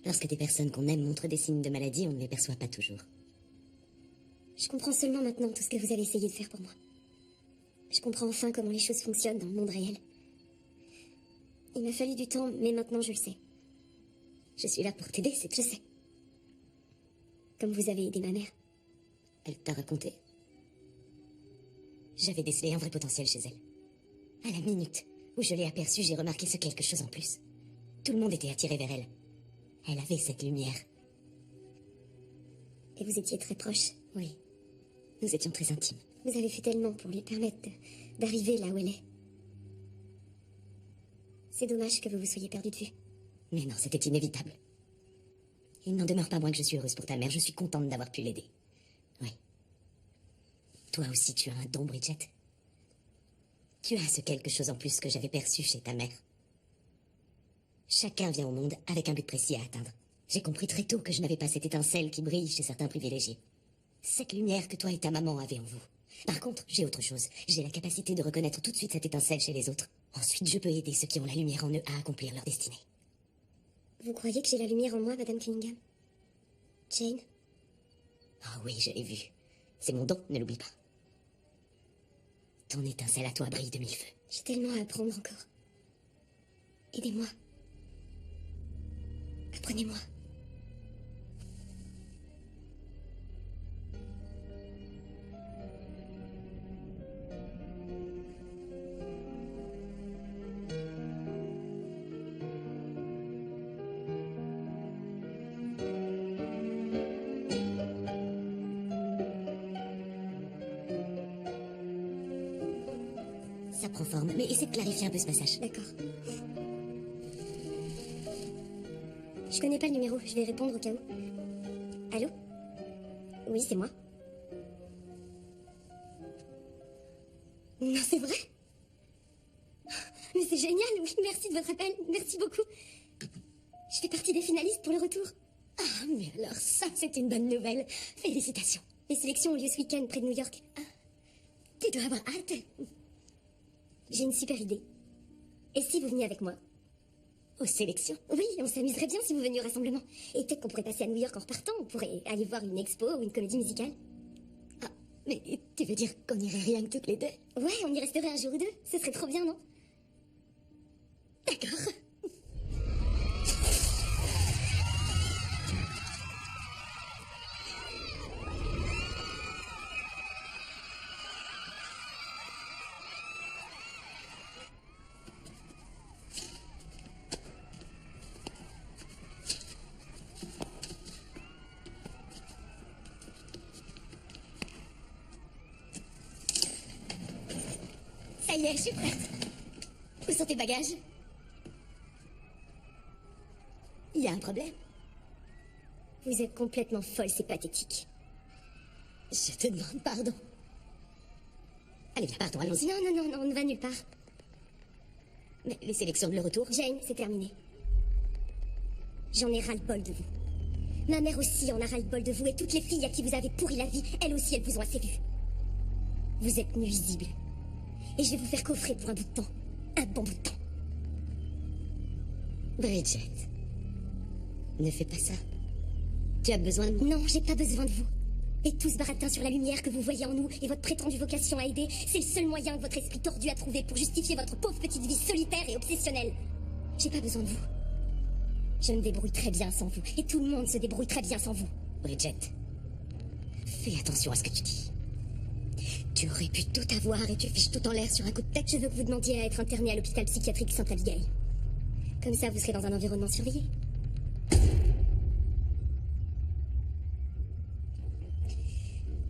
Lorsque des personnes qu'on aime montrent des signes de maladie, on ne les perçoit pas toujours. Je comprends seulement maintenant tout ce que vous avez essayé de faire pour moi. Je comprends enfin comment les choses fonctionnent dans le monde réel. Il m'a fallu du temps, mais maintenant je le sais. Je suis là pour t'aider, c'est Je sais. Comme vous avez aidé ma mère. Elle t'a raconté? J'avais décelé un vrai potentiel chez elle. À la minute où je l'ai aperçue, j'ai remarqué ce quelque chose en plus. Tout le monde était attiré vers elle. Elle avait cette lumière. Et vous étiez très proches. Oui, nous étions très intimes. Vous avez fait tellement pour lui permettre d'arriver là où elle est. C'est dommage que vous vous soyez perdu de vue. Mais non, c'était inévitable. Il n'en demeure pas moins que je suis heureuse pour ta mère. Je suis contente d'avoir pu l'aider. Oui. Toi aussi, tu as un don, Bridget. Tu as ce quelque chose en plus que j'avais perçu chez ta mère. Chacun vient au monde avec un but précis à atteindre. J'ai compris très tôt que je n'avais pas cette étincelle qui brille chez certains privilégiés. Cette lumière que toi et ta maman avaient en vous. Par contre, j'ai autre chose. J'ai la capacité de reconnaître tout de suite cette étincelle chez les autres. Ensuite, je peux aider ceux qui ont la lumière en eux à accomplir leur destinée. Vous croyez que j'ai la lumière en moi, Madame Cunningham? Jane? Ah oui, je l'ai vu. C'est mon don, ne l'oublie pas. Ton étincelle à toi brille de mille feux. J'ai tellement à apprendre encore. Aidez-moi. Apprenez-moi. Ça prend forme, mais essaie de clarifier un peu ce passage. D'accord. Je connais pas le numéro, je vais répondre au cas où. Allô? Oui, c'est moi. Non, c'est vrai? Mais c'est génial, oui, merci de votre appel, merci beaucoup. Je fais partie des finalistes pour le retour. Ah, mais alors ça, c'est une bonne nouvelle. Félicitations. Les sélections ont lieu ce week-end près de New York. Ah, tu dois avoir hâte. J'ai une super idée. Et si vous veniez avec moi? Aux sélections? Oui, on s'amuserait bien si vous veniez au rassemblement. Et peut-être qu'on pourrait passer à New York en repartant. On pourrait aller voir une expo ou une comédie musicale. Ah, mais tu veux dire qu'on irait rien que toutes les deux? Ouais, on y resterait un jour ou deux. Ce serait trop bien, non? D'accord. Ça y est, je suis prête. Où sont tes bagages? Il y a un problème? Vous êtes complètement folle, c'est pathétique. Je te demande pardon. Allez, viens, partons, allons-y. Non, non, non, non, on ne va nulle part. Mais les sélections de le retour? Jane, c'est terminé. J'en ai ras-le-bol de vous. Ma mère aussi en a ras-le-bol de vous, et toutes les filles à qui vous avez pourri la vie, elles aussi, elles vous ont assez vu. Vous êtes nuisibles. Et je vais vous faire coffrer pour un bout de temps. Un bon bout de temps. Bridget, ne fais pas ça. Tu as besoin de moi? Non, j'ai pas besoin de vous. Et tout ce baratin sur la lumière que vous voyez en nous et votre prétendue vocation à aider, c'est le seul moyen que votre esprit tordu a trouvé pour justifier votre pauvre petite vie solitaire et obsessionnelle. J'ai pas besoin de vous. Je me débrouille très bien sans vous. Et tout le monde se débrouille très bien sans vous. Bridget, fais attention à ce que tu dis. Tu aurais pu tout avoir et tu fiches tout en l'air sur un coup de tête. Je veux que vous demandiez à être interné à l'hôpital psychiatrique Sainte-Abigail. Comme ça, vous serez dans un environnement surveillé.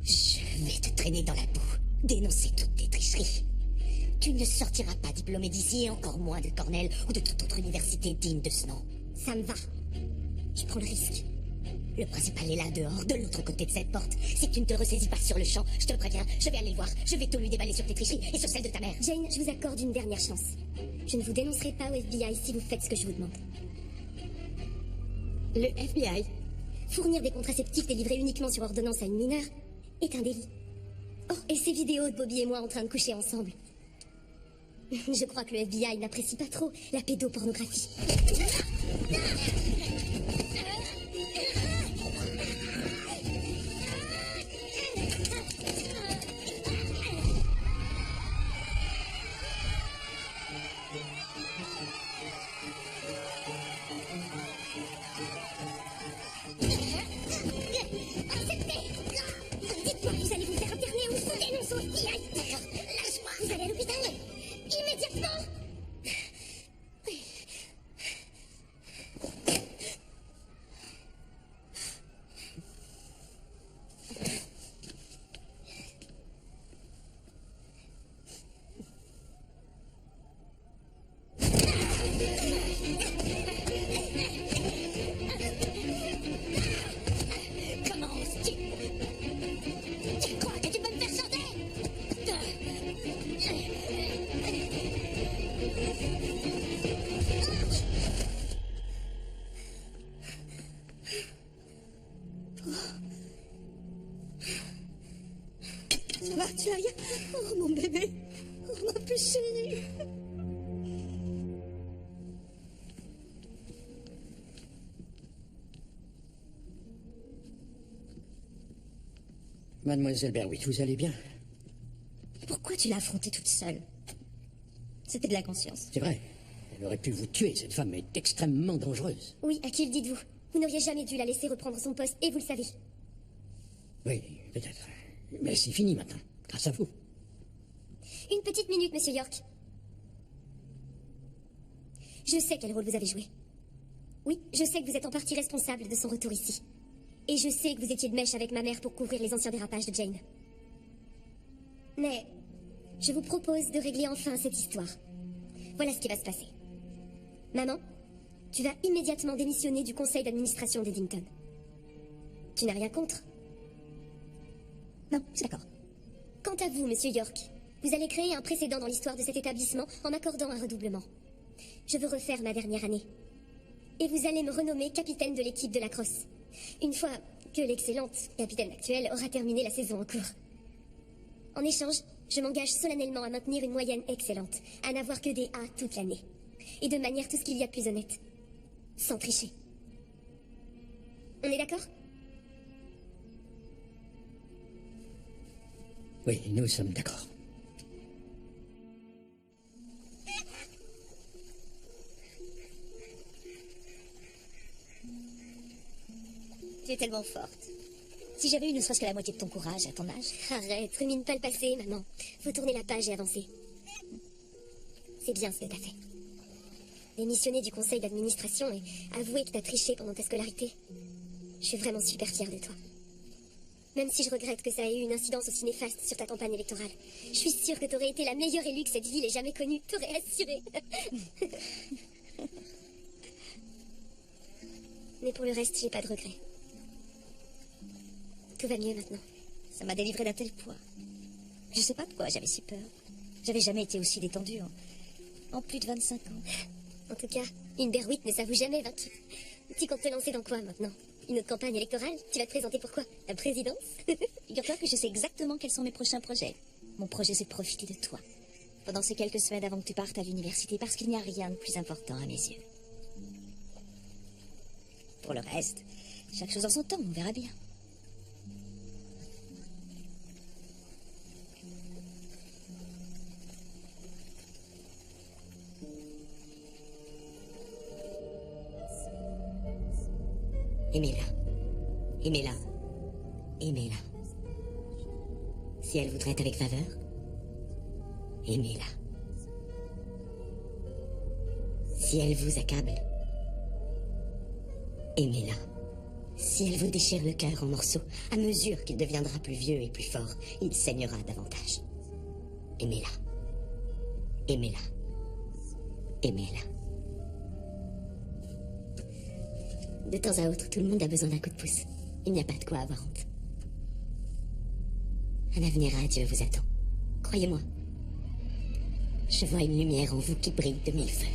Je vais te traîner dans la boue, dénoncer toutes tes tricheries. Tu ne sortiras pas diplômé d'ici, et encore moins de Cornell ou de toute autre université digne de ce nom. Ça me va. Je prends le risque. Le principal est là, dehors, de l'autre côté de cette porte. Si tu ne te ressaisis pas sur le champ, je te préviens, je vais aller le voir. Je vais tout lui déballer sur tes tricheries et sur celles de ta mère. Jane, je vous accorde une dernière chance. Je ne vous dénoncerai pas au FBI si vous faites ce que je vous demande. Le FBI? Fournir des contraceptifs délivrés uniquement sur ordonnance à une mineure est un délit. Oh, et ces vidéos de Bobby et moi en train de coucher ensemble. Je crois que le FBI n'apprécie pas trop la pédopornographie. Dites-moi que vous allez vous faire interner ou je vous dénonce au FBI. Lâche-moi. Vous allez à l'hôpital immédiatement. Oh, mon bébé. Oh, ma plus chérie. Mademoiselle Berwick, vous allez bien? Pourquoi tu l'as affrontée toute seule? C'était de la conscience. C'est vrai. Elle aurait pu vous tuer. Cette femme est extrêmement dangereuse. Oui, à qui le dites-vous? Vous n'auriez jamais dû la laisser reprendre son poste, et vous le savez. Oui, peut-être. Mais c'est fini maintenant, grâce à vous. Une petite minute, monsieur York. Je sais quel rôle vous avez joué. Oui, je sais que vous êtes en partie responsable de son retour ici. Et je sais que vous étiez de mèche avec ma mère pour couvrir les anciens dérapages de Jane. Mais je vous propose de régler enfin cette histoire. Voilà ce qui va se passer. Maman, tu vas immédiatement démissionner du conseil d'administration d'Eddington. Tu n'as rien contre? Non, c'est d'accord. Quant à vous, monsieur York, vous allez créer un précédent dans l'histoire de cet établissement en m'accordant un redoublement. Je veux refaire ma dernière année. Et vous allez me renommer capitaine de l'équipe de la Crosse. Une fois que l'excellente capitaine actuelle aura terminé la saison en cours. En échange, je m'engage solennellement à maintenir une moyenne excellente, à n'avoir que des A toute l'année. Et de manière tout ce qu'il y a de plus honnête. Sans tricher. On est d'accord? Oui, nous sommes d'accord. Tu es tellement forte. Si j'avais eu ne serait-ce que la moitié de ton courage à ton âge. Arrête, rumine pas le passé, maman. Faut tourner la page et avancer. C'est bien ce que t'as fait. Démissionner du conseil d'administration et avouer que t'as triché pendant ta scolarité. Je suis vraiment super fière de toi. Même si je regrette que ça ait eu une incidence aussi néfaste sur ta campagne électorale. Je suis sûre que t'aurais été la meilleure élue que cette ville ait jamais connue. T'aurais assuré. Mais pour le reste, j'ai pas de regrets. Tout va mieux maintenant. Ça m'a délivré d'un tel poids. Je sais pas pourquoi j'avais si peur. J'avais jamais été aussi détendue en plus de 25 ans. En tout cas, une Berwick ne s'avoue jamais vaincue. Tu comptes te lancer dans quoi maintenant? Une autre campagne électorale? Tu vas te présenter pour quoi? La présidence? Figure-toi que je sais exactement quels sont mes prochains projets. Mon projet, c'est de profiter de toi. Pendant ces quelques semaines avant que tu partes à l'université, parce qu'il n'y a rien de plus important à mes yeux. Pour le reste, chaque chose en son temps, on verra bien. Aimez-la. Aimez-la. Aimez-la. Si elle vous traite avec faveur, aimez-la. Si elle vous accable, aimez-la. Si elle vous déchire le cœur en morceaux, à mesure qu'il deviendra plus vieux et plus fort, il saignera davantage. Aimez-la. Aimez-la. Aimez-la. De temps à autre, tout le monde a besoin d'un coup de pouce. Il n'y a pas de quoi avoir honte. Un avenir radieux vous attend. Croyez-moi. Je vois une lumière en vous qui brille de mille feux.